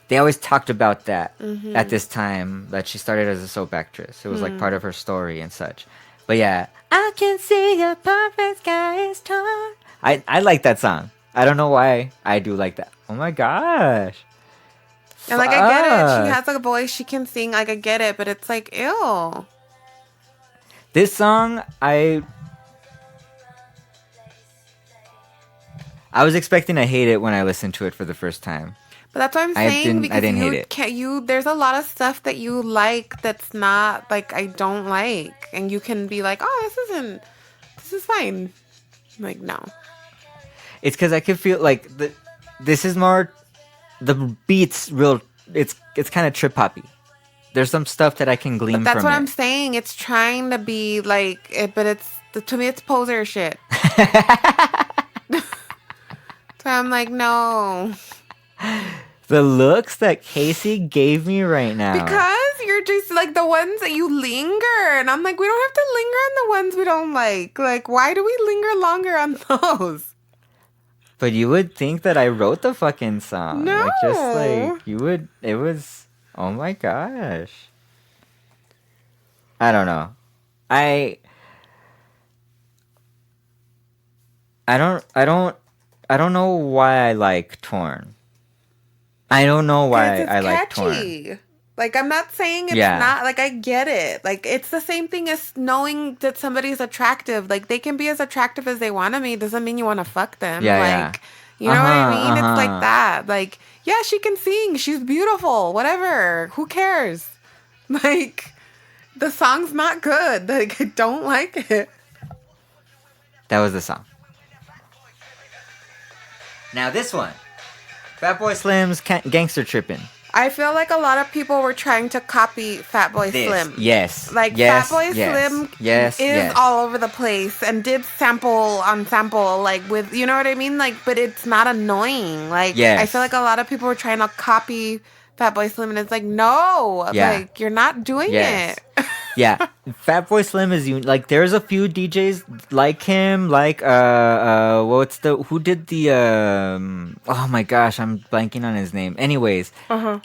they always talked about that at this time, that she started as a soap actress. It was like part of her story and such. But yeah, I can see a perfect sky is torn. I like that song. I don't know why I do like that. Oh my gosh. And like, I get it. She has like a voice. She can sing. Like, I get it. But it's like, ew. This song, I was expecting to hate it when I listened to it for the first time. But that's what I'm saying. I didn't hate it. There's a lot of stuff that you like that's not, like, I don't like. And you can be like, oh, this is fine. Like, no. It's because I could feel like this is more, the beats real, it's kind of trip hoppy. There's some stuff that I can glean from it. That's what I'm saying. It's trying to be like it, but to me, it's poser shit. So I'm like, no. The looks that Casey gave me right now. Because you're just like the ones that you linger. And I'm like, we don't have to linger on the ones we don't like. Like, why do we linger longer on those? But you would think that I wrote the fucking song. No. Like, just like, you would, it was, oh my gosh. I don't know. I don't know why I like Torn. I don't know why I like Torn. Like, I'm not saying it's not, like, I get it. Like, it's the same thing as knowing that somebody's attractive. Like, they can be as attractive as they want to be. Doesn't mean you want to fuck them. Like, you know what I mean? It's like that. Like, yeah, she can sing. She's beautiful. Whatever. Who cares? Like, the song's not good. Like, I don't like it. That was the song. Now this one. Fatboy Slim's Gangster Trippin'. I feel like a lot of people were trying to copy Fatboy Slim. Yes. Like, Fatboy Slim is all over the place and did sample on sample, like, with, you know what I mean? Like, but it's not annoying. Like, I feel like a lot of people were trying to copy Fatboy Slim, and it's like, no, like, you're not doing it. Yeah, Fatboy Slim is like, there's a few DJs like him, like who did the oh my gosh, I'm blanking on his name. Anyways,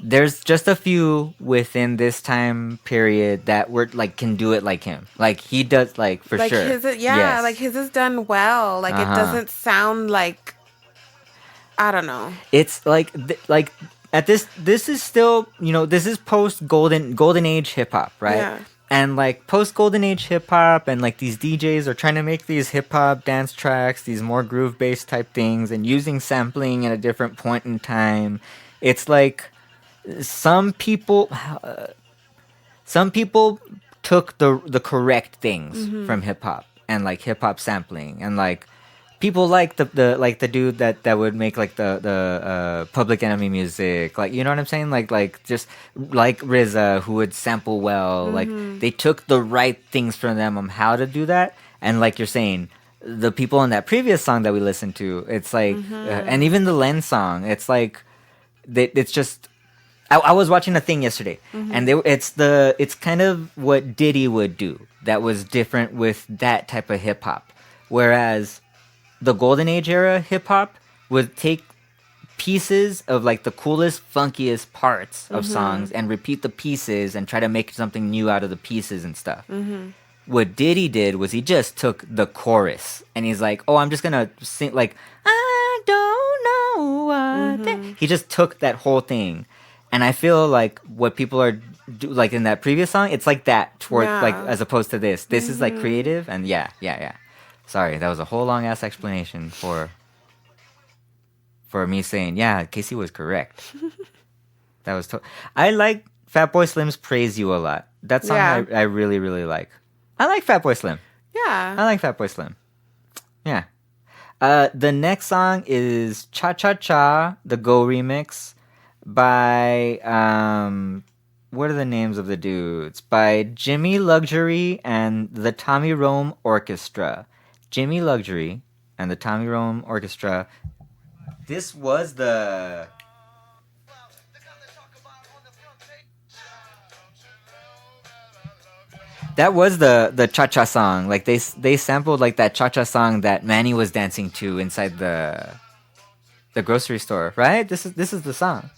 there's just a few within this time period that were like, can do it like him. Like, he does, like, for sure. Like, his is done well. Like, it doesn't sound like, I don't know. It's like at this is still, you know, this is post golden age hip hop, right? Yeah. And like post golden age hip hop, and like these DJs are trying to make these hip hop dance tracks, these more groove based type things, and using sampling at a different point in time. It's like some people some people took the correct things from hip hop and like hip hop sampling and like people like the dude that would make like the Public Enemy music, like, you know what I'm saying, like just like RZA, who would sample well, like they took the right things from them on how to do that. And like you're saying, the people in that previous song that we listened to, it's like and even the Lens song, it's like it's just I was watching a thing yesterday, and it's kind of what Diddy would do that was different with that type of hip hop, whereas the golden age era hip hop would take pieces of like the coolest, funkiest parts of songs and repeat the pieces and try to make something new out of the pieces and stuff. What Diddy did was he just took the chorus and he's like, "Oh, I'm just gonna sing like I don't know what." He just took that whole thing, and I feel like what people are like in that previous song, it's like that toward like as opposed to this. This is like creative and yeah. Sorry, that was a whole long ass explanation for me saying, yeah, Casey was correct. That was I like Fatboy Slim's "Praise You" a lot. That song I really, really like. I like Fatboy Slim. Yeah. I like Fatboy Slim. Yeah. The next song is Cha Cha Cha, the Go remix by what are the names of the dudes? By Jimmy Luxury and the Tommy Rome Orchestra. Jimmy Luxury and the Tommy Rome Orchestra. This was the cha-cha song. Like they sampled like that cha-cha song that Manny was dancing to inside the grocery store, right? This is the song.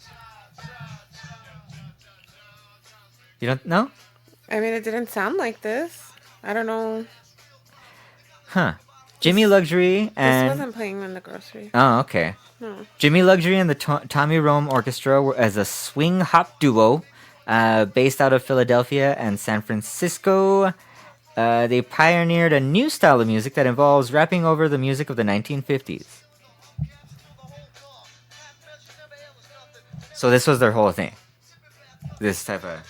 You don't know? I mean, it didn't sound like this. I don't know. Huh. Jimmy Luxury and... This wasn't playing in the grocery. Oh, okay. No. Jimmy Luxury and the Tommy Rome Orchestra were as a swing hop duo based out of Philadelphia and San Francisco. They pioneered a new style of music that involves rapping over the music of the 1950s. So this was their whole thing. This type of...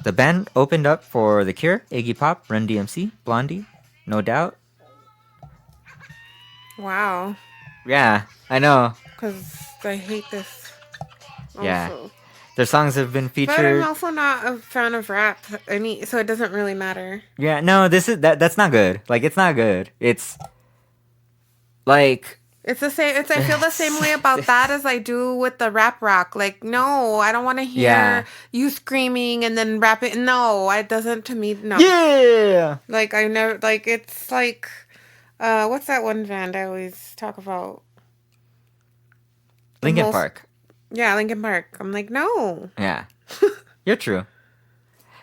The band opened up for The Cure, Iggy Pop, Run DMC, Blondie, No Doubt. Wow. Yeah, I know. Because I hate this. Also. Yeah. Their songs have been featured. But I'm also not a fan of rap. So it doesn't really matter. Yeah, no, that's not good. Like, it's not good. It's like... It's the same. I feel the same way about that as I do with the rap rock. Like, no, I don't want to hear you screaming and then rapping. No, it doesn't to me. No. Yeah. Like, I never, like, it's like, what's that one band I always talk about? Linkin Park. Yeah, Linkin Park. I'm like, no. Yeah. You're true.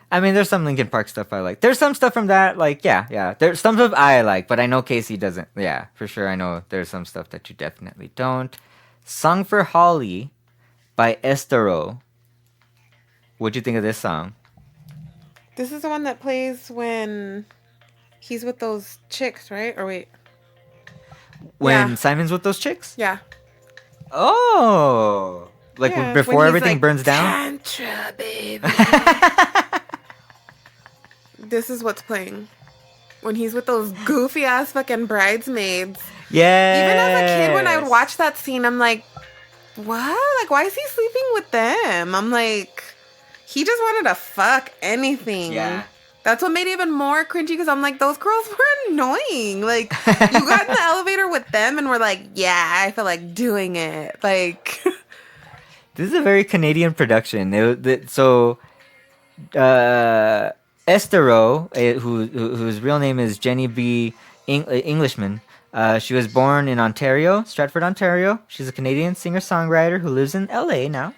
I mean, there's some Linkin Park stuff I like. There's some stuff from that, like, yeah. There's some stuff I like, but I know Casey doesn't. Yeah, for sure. I know there's some stuff that you definitely don't. Song for Holly by Estero. What'd you think of this song? This is the one that plays when he's with those chicks, right? Or wait. When Simon's with those chicks? Yeah. Oh. Like before everything like, burns down? Tantra, baby. This is what's playing. When he's with those goofy ass fucking bridesmaids. Yeah. Even as a kid, when I would watch that scene, I'm like, what? Like, why is he sleeping with them? I'm like, he just wanted to fuck anything. Yeah. That's what made it even more cringy because I'm like, those girls were annoying. Like, you got in the elevator with them and we're like, yeah, I feel like doing it. Like, this is a very Canadian production. Estero, whose real name is Jenny B. Englishman, she was born in Ontario, Stratford, Ontario. She's a Canadian singer-songwriter who lives in LA now.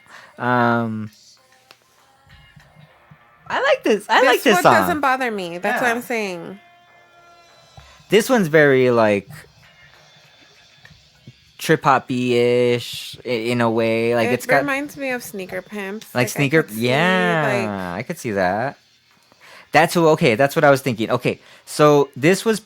I like this. I like this song. This doesn't bother me. That's what I'm saying. This one's very like trip hoppy-ish in a way. Like it reminds me of Sneaker Pimps. Like Sneaker, I could see that. That's what I was thinking. Okay, so this was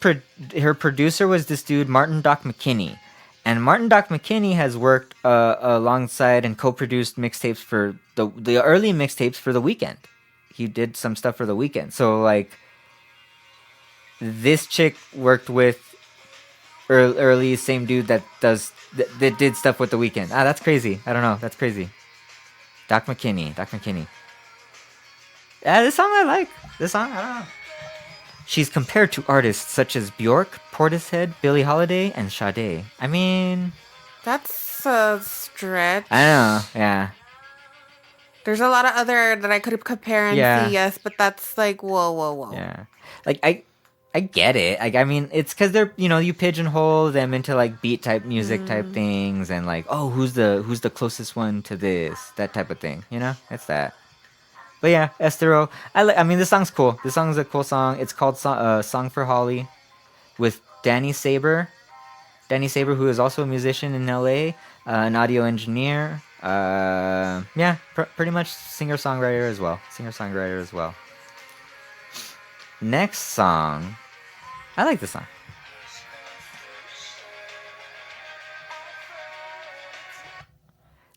her producer was this dude Martin Doc McKinney, and Martin Doc McKinney has worked alongside and co-produced mixtapes for the early mixtapes for The Weeknd. he did some stuff for The Weeknd. So like this chick worked with early same dude that did stuff with The Weeknd. That's crazy. I don't know. That's crazy. Doc McKinney. Yeah, this song I like. This song, I don't know. She's compared to artists such as Bjork, Portishead, Billie Holiday, and Sade. I mean, that's a stretch. I know. Yeah. There's a lot of other that I could compare and see, yes, but that's like whoa. Yeah. Like I get it. Like I mean, it's because they're you pigeonhole them into like beat type music type things and like who's the closest one to this, that type of thing. It's that. But yeah, Estero. I mean, this song's cool. This song's a cool song. It's called "Song for Holly," with Danny Saber. Danny Saber, who is also a musician in LA, an audio engineer. Yeah, pretty much singer-songwriter as well. Next song. I like this song.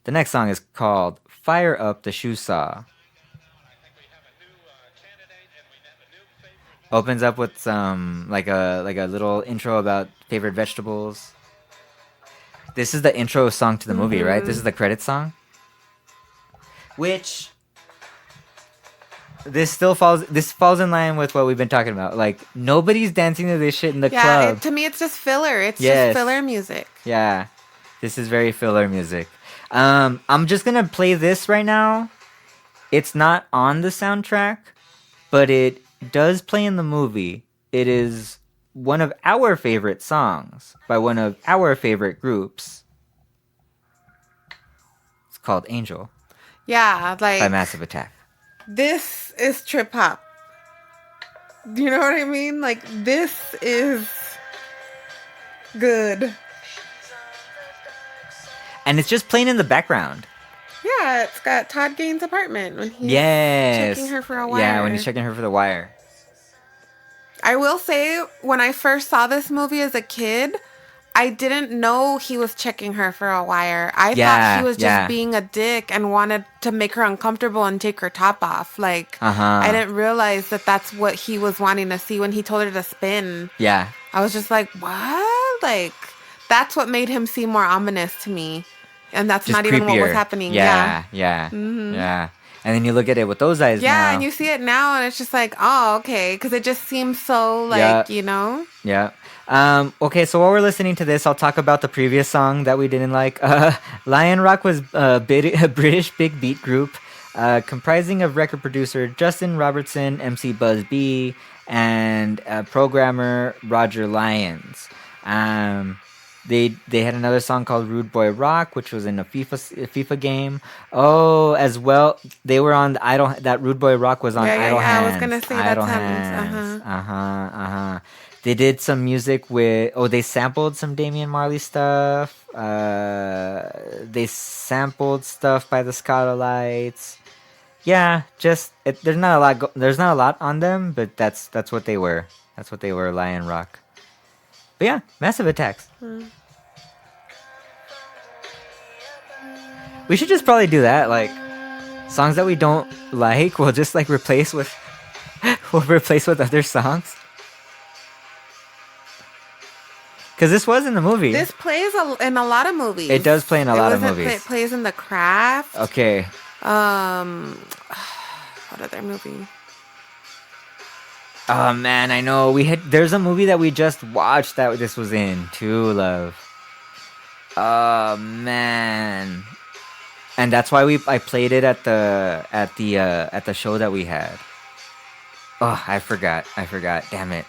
The next song is called Fire Up the Shoe Saw. Opens up with some like a little intro about favorite vegetables. This is the intro song to the movie, right? This is the credit song. Which this falls in line with what we've been talking about. Like nobody's dancing to this shit in the club. To me it's just filler. It's just filler music. Yeah. This is very filler music. I'm just gonna play this right now. It's not on the soundtrack, but it does play in the movie. It is one of our favorite songs by one of our favorite groups. It's called Angel. Yeah, like by Massive Attack. This is trip hop. Do you know what I mean? Like this is good. And it's just playing in the background. Yeah, it's got Todd Gaines' apartment when he's checking her for a wire. Yeah, when he's checking her for the wire. I will say, when I first saw this movie as a kid, I didn't know he was checking her for a wire. I thought he was just being a dick and wanted to make her uncomfortable and take her top off. Like, I didn't realize that that's what he was wanting to see when he told her to spin. Yeah. I was just like, what? Like, that's what made him seem more ominous to me. And that's just not creepier. Even what was happening. Yeah. Mm-hmm. Yeah. And then you look at it with those eyes now. Yeah, and you see it now, and it's just like, oh, okay. Because it just seems so, like, Yeah. Okay, so while we're listening to this, I'll talk about the previous song that we didn't like. Lion Rock was a British big beat group comprising of record producer Justin Robertson, MC Buzz B, and programmer Roger Lyons. They had another song called Rude Boy Rock, which was in a FIFA game. Oh, as well, they were on the Idle. That Rude Boy Rock was on Idle Hands. I was gonna say Idle Hands. They did some music with. They sampled some Damian Marley stuff. They sampled stuff by the Scotalites. Yeah, just there's not a lot. There's not a lot on them, but that's what they were. That's what they were. Lion Rock. But yeah, Massive Attacks. We should just probably do that. Like, songs that we don't like, we'll just like replace with other songs. Because this was in the movie. This plays in a lot of movies. It does play in a lot of movies. It plays in The Craft. Okay. What other movie? Oh man, I know there's a movie that we just watched that this was in too, love. Oh man. And that's why I played it at the show that we had. Oh, I forgot. Damn it.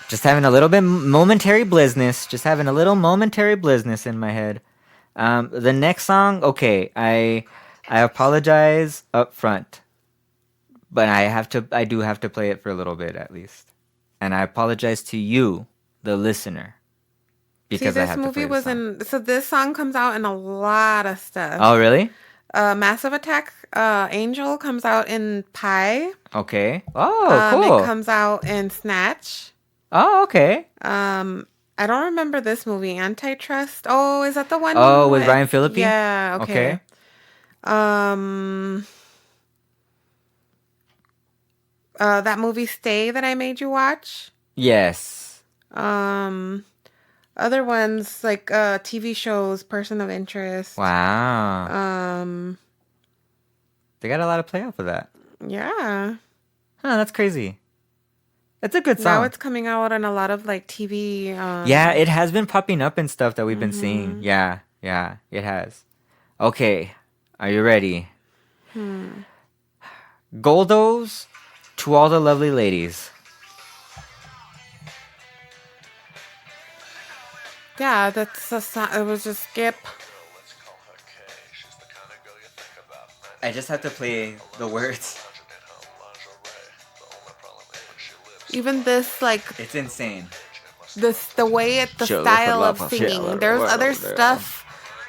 Just having a little bit momentary blizness. Just having a little momentary blizness in my head. The next song, okay, I apologize up front. But I do have to play it for a little bit at least. And I apologize to you, the listener. Because this movie was in. So this song comes out in a lot of stuff. Oh, really? Massive Attack, Angel comes out in Pie. Okay. Oh, cool. It comes out in Snatch. Oh, okay. I don't remember this movie. Antitrust. Oh, is that the one? Oh, with Ryan Phillippe? Yeah. Okay. That movie Stay that I made you watch. Yes. Other ones like TV shows, Person of Interest. Wow. Um, They got a lot of play off of that. yeah. Huh, that's crazy. That's a good Now song. it's coming out on a lot of like TV. Yeah, it has been popping up and stuff that we've been seeing. Yeah, it has. Okay, are you ready? Goldos to all the lovely ladies. Yeah, that's a song. It was just skip. I just have to play the words. Even this, like It's insane. the way the style of singing. There's other stuff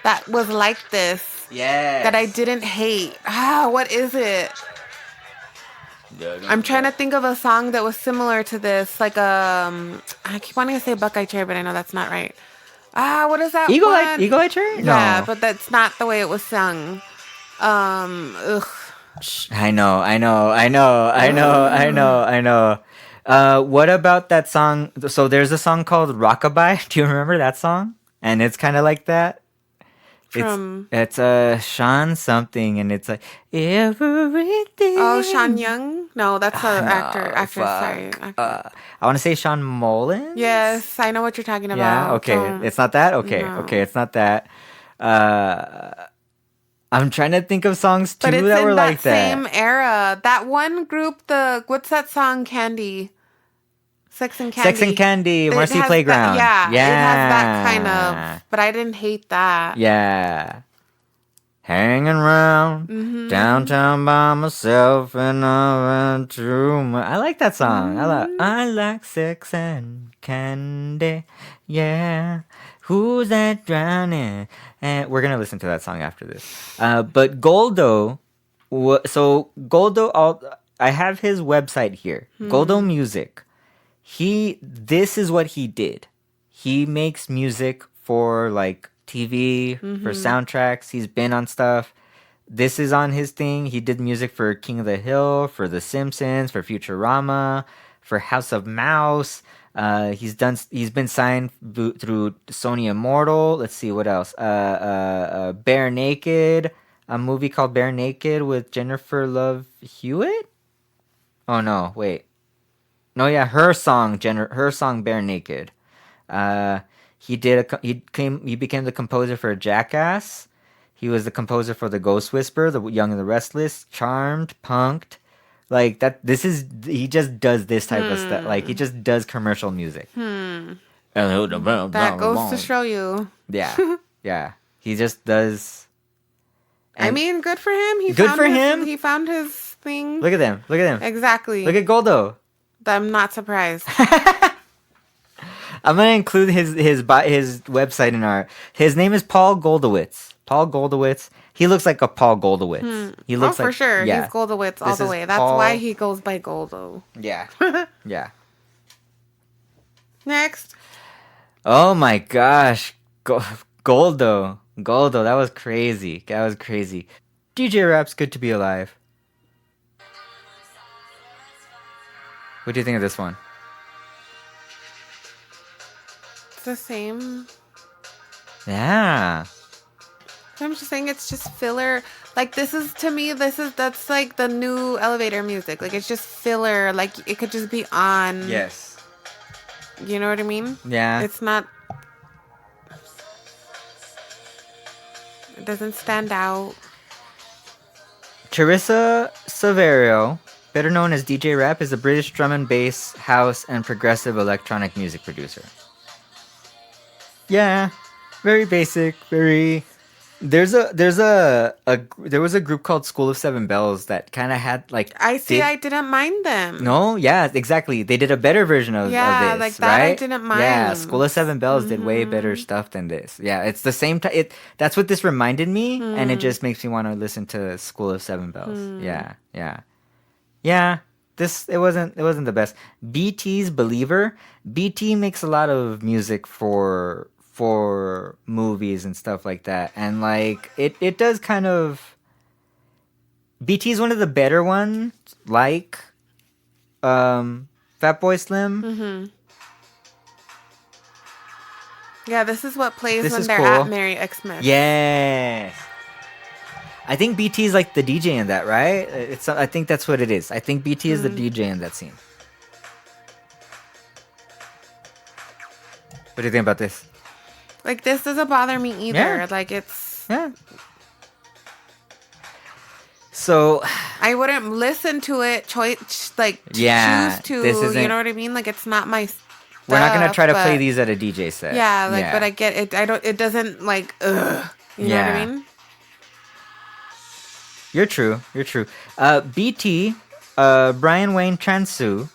that was like this Yeah. that I didn't hate. What is it? I'm trying to think of a song that was similar to this, like I keep wanting to say Buckeye Cherry, but I know that's not right. What is that Eagle one? Eye, Eagle Eye Cherry? Yeah, No. but that's not the way it was sung. Ugh. I know. What about that song? So there's a song called Rockabye. Do you remember that song? And it's kind of like that. From It's Sean something, and it's like everything. Oh, Sean Young? No, that's an No, actress. fuck. Sorry. Actor. I want to say Sean Mullins. Yes, I know what you're talking about. Yeah. Okay. Don't- It's not that. Okay. no. Okay. It's not that. I'm trying to think of songs too But it's that in were that like that. same era. That one group, what's that song? Candy. Sex and Candy. Sex and Candy, It Marcy has Playground. That, Yeah. It has that kind of. But I didn't hate that. Yeah. Hanging around downtown by myself and I went through my... I like that song. I like sex and candy. Yeah. Who's that drowning? And we're gonna listen to that song after this. But Goldo, I have his website here. Goldo Music. This is what he did. He makes music for like TV, for soundtracks. He's been on stuff. This is on his thing. He did music for King of the Hill, for The Simpsons, for Futurama, for House of Mouse. He's been signed through Sony Immortal. Let's see what else. Bare Naked, a movie called Bare Naked with Jennifer Love Hewitt. Oh no, wait. No, yeah, her song Bare Naked. He became the composer for Jackass. He was the composer for The Ghost Whisperer, The Young and the Restless, Charmed, Punked. Like that. He just does this type of stuff. Like he just does commercial music. That goes to show you. Yeah, yeah. He just does. I mean, good for him. He found his thing. Look at them. Exactly. Look at Goldo. I'm not surprised. I'm gonna include his website in our. His name is Paul Goldowitz. Paul Goldowitz. He looks like a Paul Goldowitz. He looks for sure. Yeah. He's Goldowitz all the way. That's why he goes by Goldo. Yeah. Yeah. Next. Oh my gosh, Goldo. That was crazy. DJ Rap's Good to Be Alive. What do you think of this one? It's the same. Yeah. I'm just saying it's just filler. Like that's like the new elevator music. Like it's just filler. Like it could just be on. Yes. You know what I mean? Yeah. It's not. It doesn't stand out. Charissa Saverio, better known as DJ Rap, is a British drum and bass, house, and progressive electronic music producer. Yeah, very basic, very... There was a group called School of Seven Bells that kind of had like... I didn't mind them. No, yeah, exactly. They did a better version of this, like that right? I didn't mind. Yeah, School of Seven Bells did way better stuff than this. Yeah, it's the same... That's what this reminded me, and it just makes me want to listen to School of Seven Bells. Yeah. It wasn't the best. BT's Believer. BT makes a lot of music for movies and stuff like that, and like it does kind of. BT is one of the better ones. Like, Fatboy Slim. Mm-hmm. Yeah, this is what plays This when is they're cool. at Merry Xmas. Yes. I think BT is like the DJ in that, right? I think that's what it is. I think BT is the DJ in that scene. What do you think about this? Like, this doesn't bother me either. Yeah. Like, it's... Yeah. So... I wouldn't listen to it, choose to, this isn't... you know what I mean? Like, it's not my stuff. We're not going to try to play these at a DJ set. Yeah, like, but I get it. It doesn't, like, ugh. You know what I mean? You're true. BT, Brian Wayne Transu,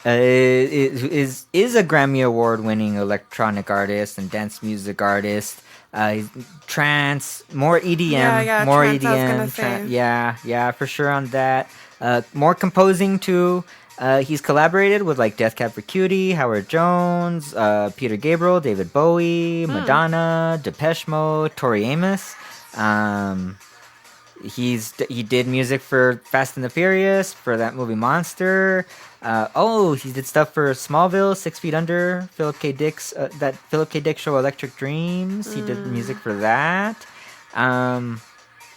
is a Grammy Award winning electronic artist and dance music artist. He's trance, more EDM, more trance, EDM. I was gonna say. Yeah, for sure on that. More composing too. He's collaborated with like Death Cab for Cutie, Howard Jones, Peter Gabriel, David Bowie, Madonna, Depeche Mode, Tori Amos. He did music for Fast and the Furious, for that movie Monster. He did stuff for Smallville, 6 Feet Under, that Philip K. Dick show Electric Dreams. He did music for that.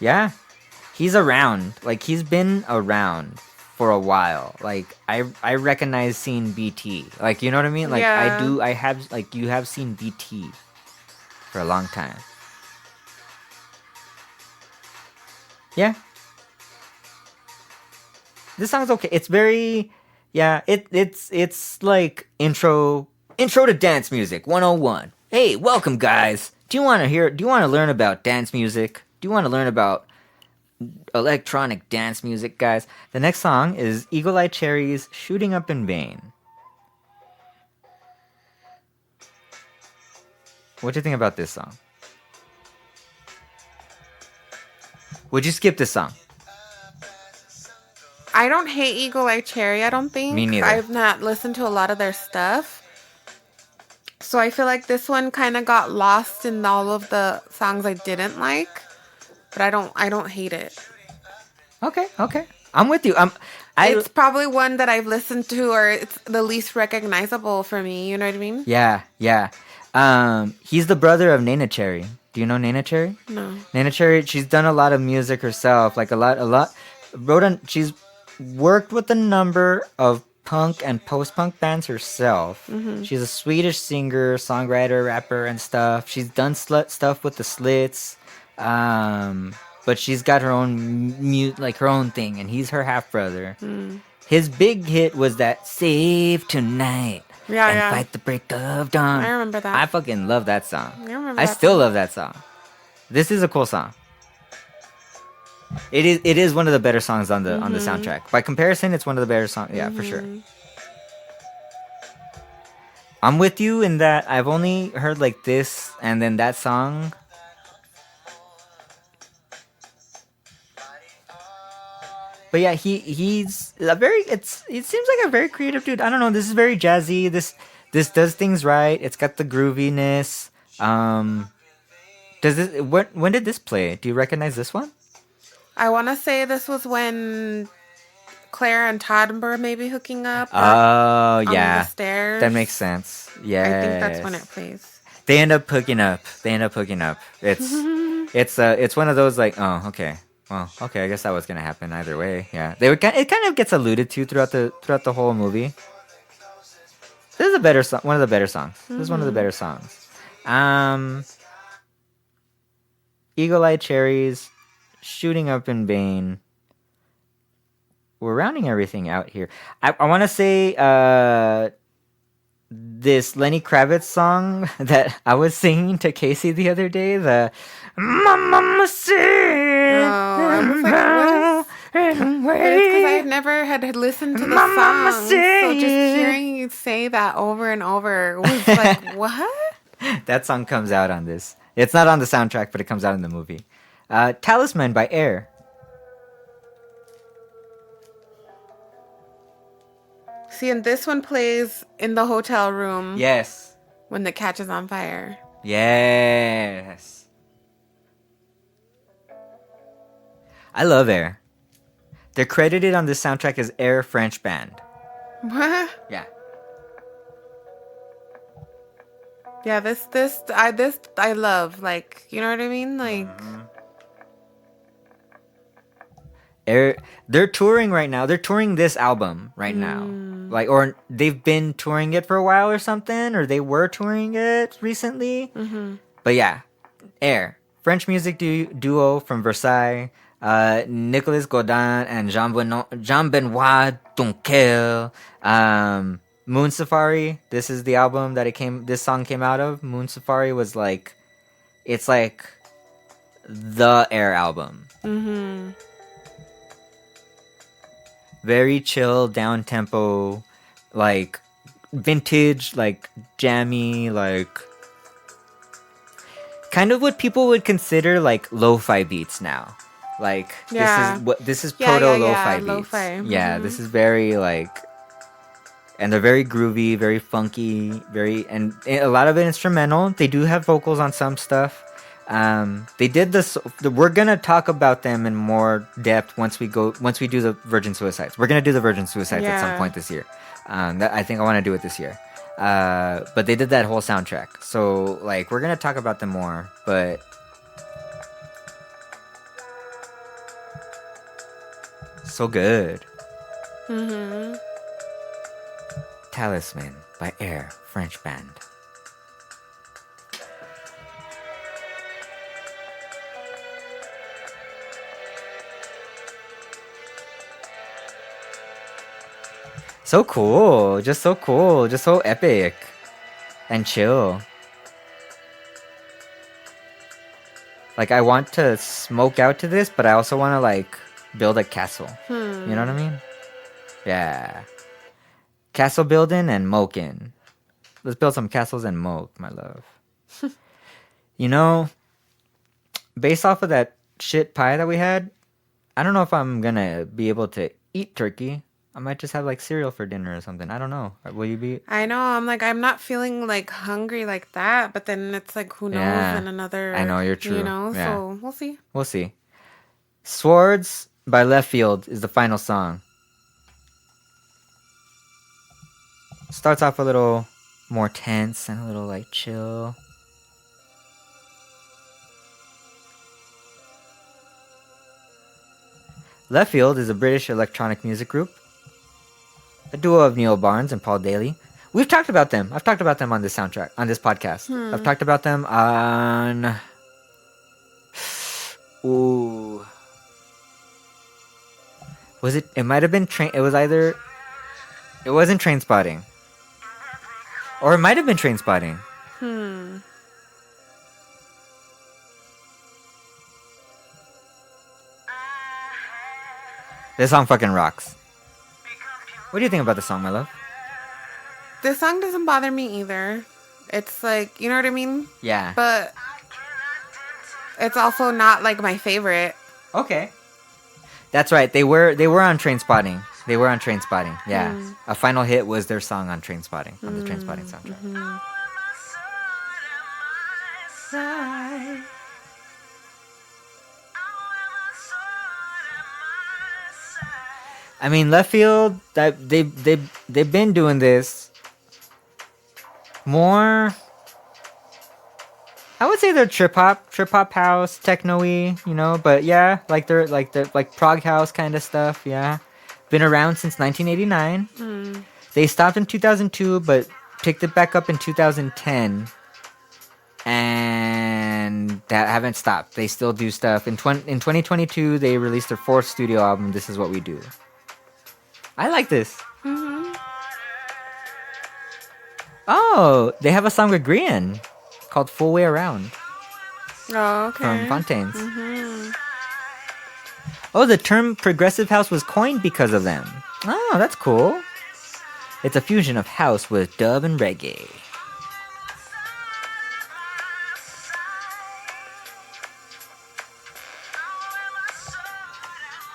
Yeah, he's around. Like, he's been around for a while. Like, I recognize seeing BT. Like, you know what I mean? Like, you have seen BT for a long time. Yeah. This song's okay. It's very, it's like intro to dance music 101. Hey, welcome guys. Do you want to learn about dance music? Do you want to learn about electronic dance music, guys? The next song is Eagle Eye Cherry's Shooting Up in Vain. What do you think about this song? Would you skip this song? I don't hate Eagle Eye Cherry, I don't think. Me neither. I've not listened to a lot of their stuff. So I feel like this one kind of got lost in all of the songs I didn't like. But I don't hate it. Okay. I'm with you. It's probably one that I've listened to, or it's the least recognizable for me, you know what I mean? Yeah. He's the brother of Nena Cherry. Do you know Nena Cherry? No. Nena Cherry, she's done a lot of music herself, like a lot. She's worked with a number of punk and post-punk bands herself. Mm-hmm. She's a Swedish singer, songwriter, rapper, and stuff. She's done stuff with the Slits, but she's got her own her own thing, and he's her half brother. Mm. His big hit was that "Save Tonight." Fight the break of dawn. I remember that. I fucking love that song. I still love that song. This is a cool song. It is one of the better songs on the soundtrack. By comparison, it's one of the better songs. Yeah, for sure. I'm with you in that I've only heard like this and then that song. But yeah, he's a it seems like a very creative dude. I don't know, this is very jazzy. This does things right. It's got the grooviness. When did this play? Do you recognize this one? I want to say this was when Claire and Todd were maybe hooking up. Oh, yeah. On the stairs. That makes sense. Yeah. I think that's when it plays. They end up hooking up. It's one of those like, oh, okay. Well, okay, I guess that was gonna happen either way. Yeah, it kind of gets alluded to throughout the whole movie. This is one of the better songs. This is one of the better songs. Eagle Eye Cherries, Shooting Up in Vain. We're rounding everything out here. I want to say this Lenny Kravitz song that I was singing to Casey the other day. The Mama said, I was like, what is... But it's because I never had listened to the song. So just hearing you say that over and over was like, what? That song comes out on this. It's not on the soundtrack, but it comes out in the movie. Talisman by Air. See, and this one plays in the hotel room. Yes. When the catch is on fire. Yes. I love Air. They're credited on this soundtrack as Air French Band. Yeah. Yeah, this I love. Like, you know what I mean? Like, They're touring right now. They're touring this album right now. Like, or they've been touring it for a while or something, or they were touring it recently. But yeah, Air, French music duo from Versailles. Nicolas Godin and Jean Benoit Dunkel. Moon Safari. This is the album that this song came out of. Moon Safari was like, it's like the Air album. Very chill, down tempo, like vintage, like jammy, like kind of what people would consider like lo-fi beats now. Like yeah. this is Yeah, proto yeah, lo-fi yeah, beats. lo-fi. Yeah, this is very like, and they're very groovy, very funky, and a lot of it instrumental. They do have vocals on some stuff. They did this. We're gonna talk about them in more depth once we do the Virgin Suicides. We're gonna do the Virgin Suicides at some point this year. I think I want to do it this year. But they did that whole soundtrack, so like we're gonna talk about them more. But so good. Talisman by Air, French band. So cool, just so epic and chill. Like, I want to smoke out to this, but I also want to like build a castle. You know what I mean? Yeah. Castle building and moking. Let's build some castles and moke, my love. You know, based off of that shit pie that we had, I don't know if I'm gonna be able to eat turkey. I might just have like cereal for dinner or something. I don't know. Will you be? I know. I'm like, I'm not feeling like hungry like that, but then it's like, who knows? In another, I know, you're true. You know, Yeah. so we'll see. We'll see. Swords by Left Field is the final song. Starts off a little more tense and a little like chill. Left Field is a British electronic music group, a duo of Neil Barnes and Paul Daly. We've talked about them. I've talked about them on this soundtrack, on this podcast. I've talked about them on... Ooh. Was it... It might have been Train... It was either... It wasn't Train Spotting. Or it might have been Train Spotting. This song fucking rocks. What do you think about the song, my love? This song doesn't bother me either. It's like, you know what I mean? Yeah. But it's also not like my favorite. Okay. That's right. They were on Train Spotting. They were on Train Spotting. Yeah. A final hit was their song on Train Spotting, on the Train Spotting soundtrack. I mean, Left Field, they've been doing this more. I would say they're trip hop house, techno-y, you know, but yeah, they're like prog house kind of stuff, yeah. Been around since 1989. They stopped in 2002, but picked it back up in 2010, and that haven't stopped. They still do stuff. In 2022, they released their fourth studio album. This Is What We Do. I like this. Oh, they have a song with Grian called Full Way Around. Oh, okay. From Fontaines. Oh, the term progressive house was coined because of them. Oh, that's cool. It's a fusion of house with dub and reggae.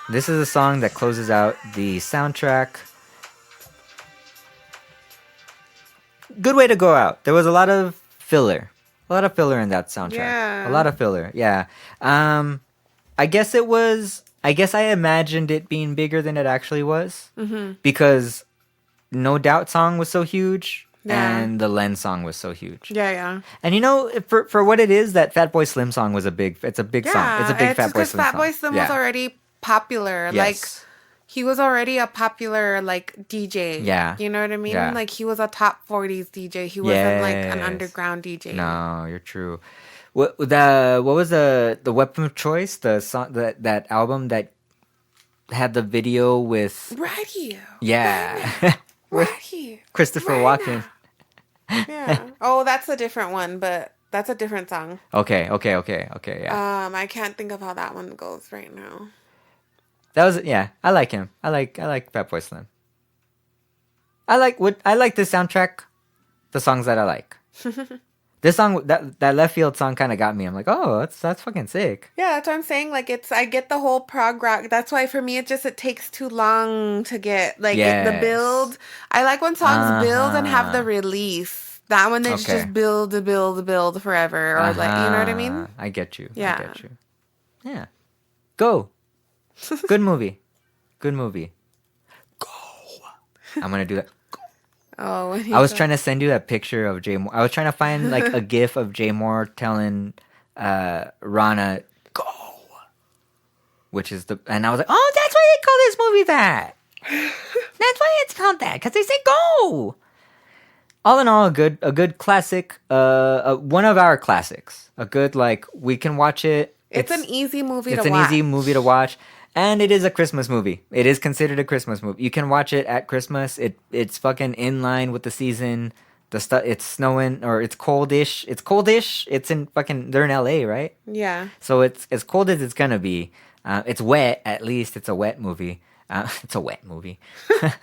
This is a song that closes out the soundtrack. Good way to go out. There was a lot of filler. A lot of filler in that soundtrack. Yeah. A lot of filler, yeah. I guess I imagined it being bigger than it actually was. Because No Doubt song was so huge, Yeah. and the Len song was so huge. Yeah. And you know, for what it is, that Fatboy Slim song was it's a big song. It's a Yeah. big It's Fatboy because Slim song. Fatboy Slim was Yeah. already popular. Like, Yes. he was already a popular, like, DJ. Yeah. You know what I mean? Yeah. Like, he was a top 40s DJ. He wasn't, like, an Yes. underground DJ. No, you're true. What was the Weapon of Choice? The song, that album that had the video with Right here. yeah. Right with here. Christopher Right Walken. now. Yeah. Oh, that's a different one, but that's a different song. Okay, yeah. I can't think of how that one goes right now. That was yeah. I like him. I like Fatboy Slim. I like the soundtrack, the songs that I like. This song, that Left Field song, kind of got me. I'm like, oh, that's fucking sick. Yeah, that's what I'm saying. Like, I get the whole prog rock. That's why for me, it takes too long to get like the Yes. build. I like when songs build and have the Uh-huh. release. That one, it's Okay. just build forever, or like, you know what I mean? I get you. Yeah. I get you. Yeah. Go. Good movie. Good movie. Go. I'm gonna do that. Oh, I was trying to send you that picture of Jay Moore. I was trying to find like a gif of Jay Moore telling Rana go, which is and I was like, oh, that's why they call this movie that. That's why it's called that, because they say go. All in all, a good classic. One of our classics. A good, like, we can watch it. It's an easy movie to watch. It's an easy movie to watch. And it is a Christmas movie. It is considered a Christmas movie. You can watch it at Christmas. It's fucking in line with the season. It's snowing, or it's coldish. It's coldish. It's in fucking, they're in LA, right? Yeah. So it's as cold as it's gonna be. It's wet, at least. It's a wet movie. It's a wet movie. I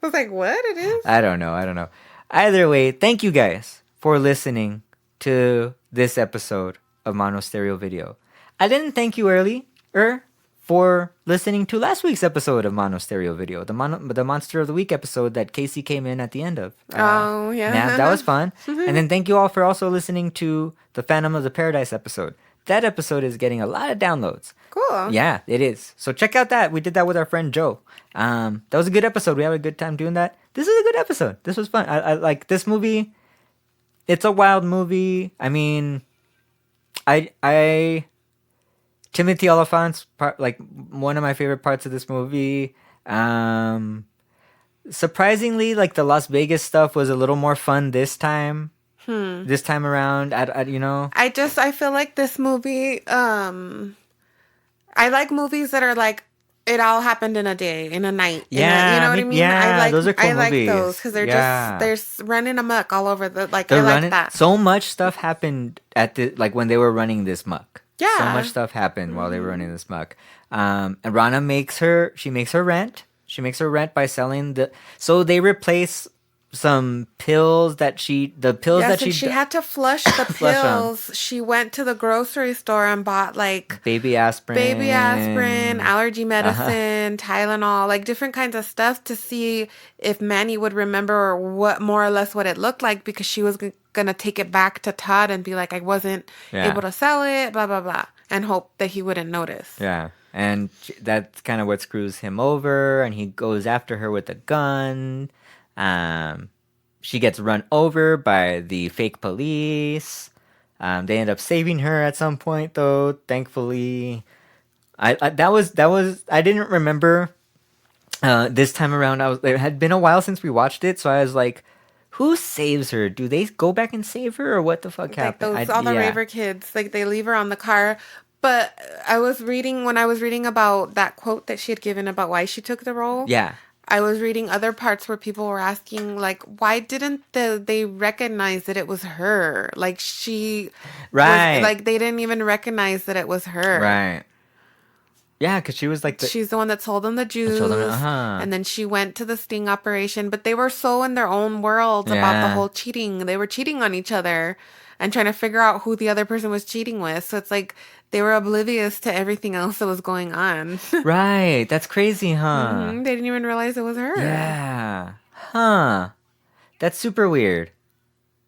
was like, what? It is? I don't know. Either way, thank you guys for listening to this episode of MonoStereoVideo. I didn't thank you earlier for listening to last week's episode of MonoStereoVideo, the Monster of the Week episode that Casey came in at the end of. Oh, yeah. That was fun. And then thank you all for also listening to the Phantom of the Paradise episode. That episode is getting a lot of downloads. Cool. Yeah, it is. So check out that. We did that with our friend Joe. That was a good episode. We had a good time doing that. This is a good episode. This was fun. I like this movie. It's a wild movie. I mean, Timothy Olyphant's part, like, one of my favorite parts of this movie. Surprisingly, like, the Las Vegas stuff was a little more fun this time. This time around, you know. I feel like this movie, I like movies that are like, it all happened in a day, in a night. Yeah, you know what I mean? yeah, those are cool I like movies. those because they're they're running amok all over the, like, They're I like running, that. so much stuff happened when they were running this muck. Yeah. So much stuff happened while they were running this muck. And Rana makes her rent. She makes her rent by selling so they replace some pills that she had to flush the Flush 'em. pills. She went to the grocery store and bought like baby aspirin, allergy medicine, Tylenol, like different kinds of stuff to see if Manny would remember what more or less what it looked like, because she was gonna take it back to Todd and be like, I wasn't able to sell it, blah blah blah, and hope that he wouldn't notice. Yeah. And that's kind of what screws him over, and he goes after her with a gun. She gets run over by the fake police. They end up saving her at some point, though. Thankfully, I didn't remember this time around. It had been a while since we watched it, so I was like, who saves her? Do they go back and save her, or what the fuck happened? All the raver kids, like, they leave her on the car. But when I was reading about that quote that she had given about why she took the role. Yeah. I was reading other parts where people were asking, like, why didn't they recognize that it was her? Like, she... Right. Like, they didn't even recognize that it was her. Right. Yeah, because she was like... She's the one that sold them the juice. And then she went to the sting operation. But they were so in their own worlds about the whole cheating. They were cheating on each other and trying to figure out who the other person was cheating with. So it's like... They were oblivious to everything else that was going on. Right. That's crazy, huh? Mm-hmm. They didn't even realize it was her. Yeah. Huh. That's super weird.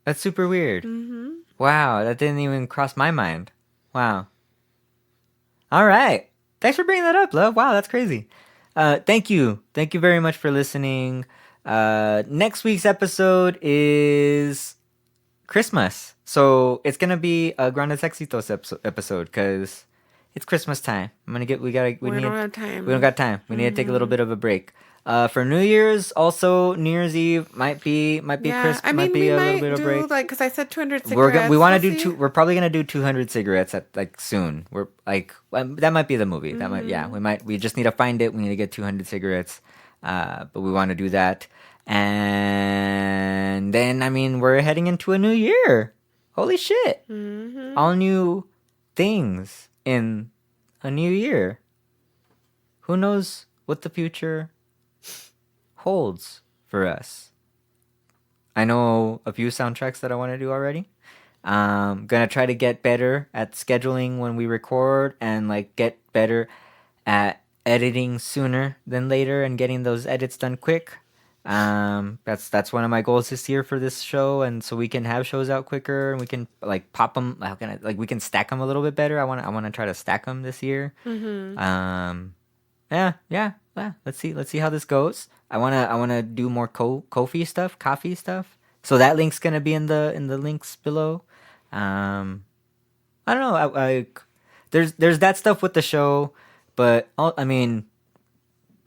Mm-hmm. Wow. That didn't even cross my mind. Wow. All right. Thanks for bringing that up, love. Wow, that's crazy. Thank you. Thank you very much for listening. Next week's episode is Christmas. So it's gonna be a Grandes Éxitos episode because it's Christmas time. We don't have time. We don't got time. We need to take a little bit of a break. For New Year's, also New Year's Eve might be Christmas. I mean, might be we a might little bit of a break. because I said 200 cigarettes. We're probably gonna do 200 cigarettes at soon. We're that might be the movie. We just need to find it. We need to get 200 cigarettes. But we want to do that. And then, I mean, we're heading into a new year. Holy shit. Mm-hmm. All new things in a new year. Who knows what the future holds for us? I know a few soundtracks that I want to do already. Gonna try to get better at scheduling when we record and get better at editing sooner than later and getting those edits done quick. That's one of my goals this year for this show, and so we can have shows out quicker and we can pop them. We can stack them a little bit better. I want to try to stack them this year. Mm-hmm. Yeah. Let's see how this goes. I wanna do more coffee stuff. So that link's gonna be in the links below. I don't know. There's that stuff with the show. But, I mean,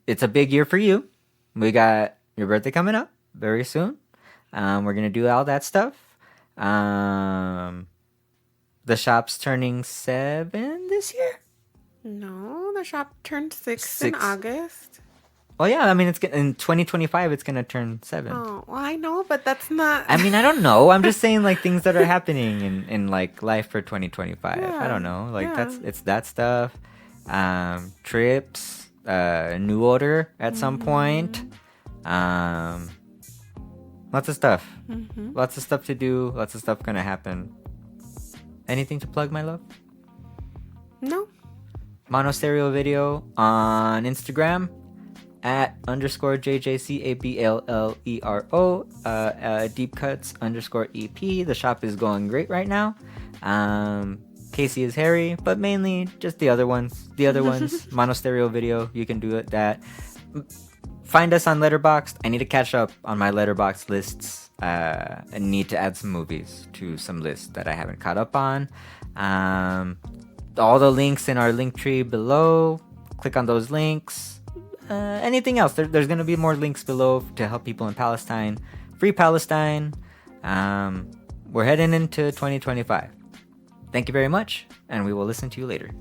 it's a big year for you. We got your birthday coming up very soon. We're going to do all that stuff. The shop's turning 7 this year? No, the shop turned 6 in August. Oh, yeah. I mean, in 2025, it's going to turn 7. Oh, well, I know, but that's not... I mean, I don't know. I'm just saying, things that are happening in life for 2025. Yeah, I don't know. It's that stuff. Trips, new order at some point, lots of stuff, lots of stuff to do, lots of stuff gonna happen. Anything to plug, my love? No. MonoStereoVideo on Instagram at _JJCABLLERO, Deep Cuts _EP. The shop is going great right now. Casey is Harry, but mainly just the other ones. MonoStereoVideo, you can do that. Find us on Letterboxd. I need to catch up on my Letterboxd lists. I need to add some movies to some lists that I haven't caught up on. All the links in our link tree below. Click on those links. Anything else? There's going to be more links below to help people in Palestine. Free Palestine. We're heading into 2025. Thank you very much, and we will listen to you later.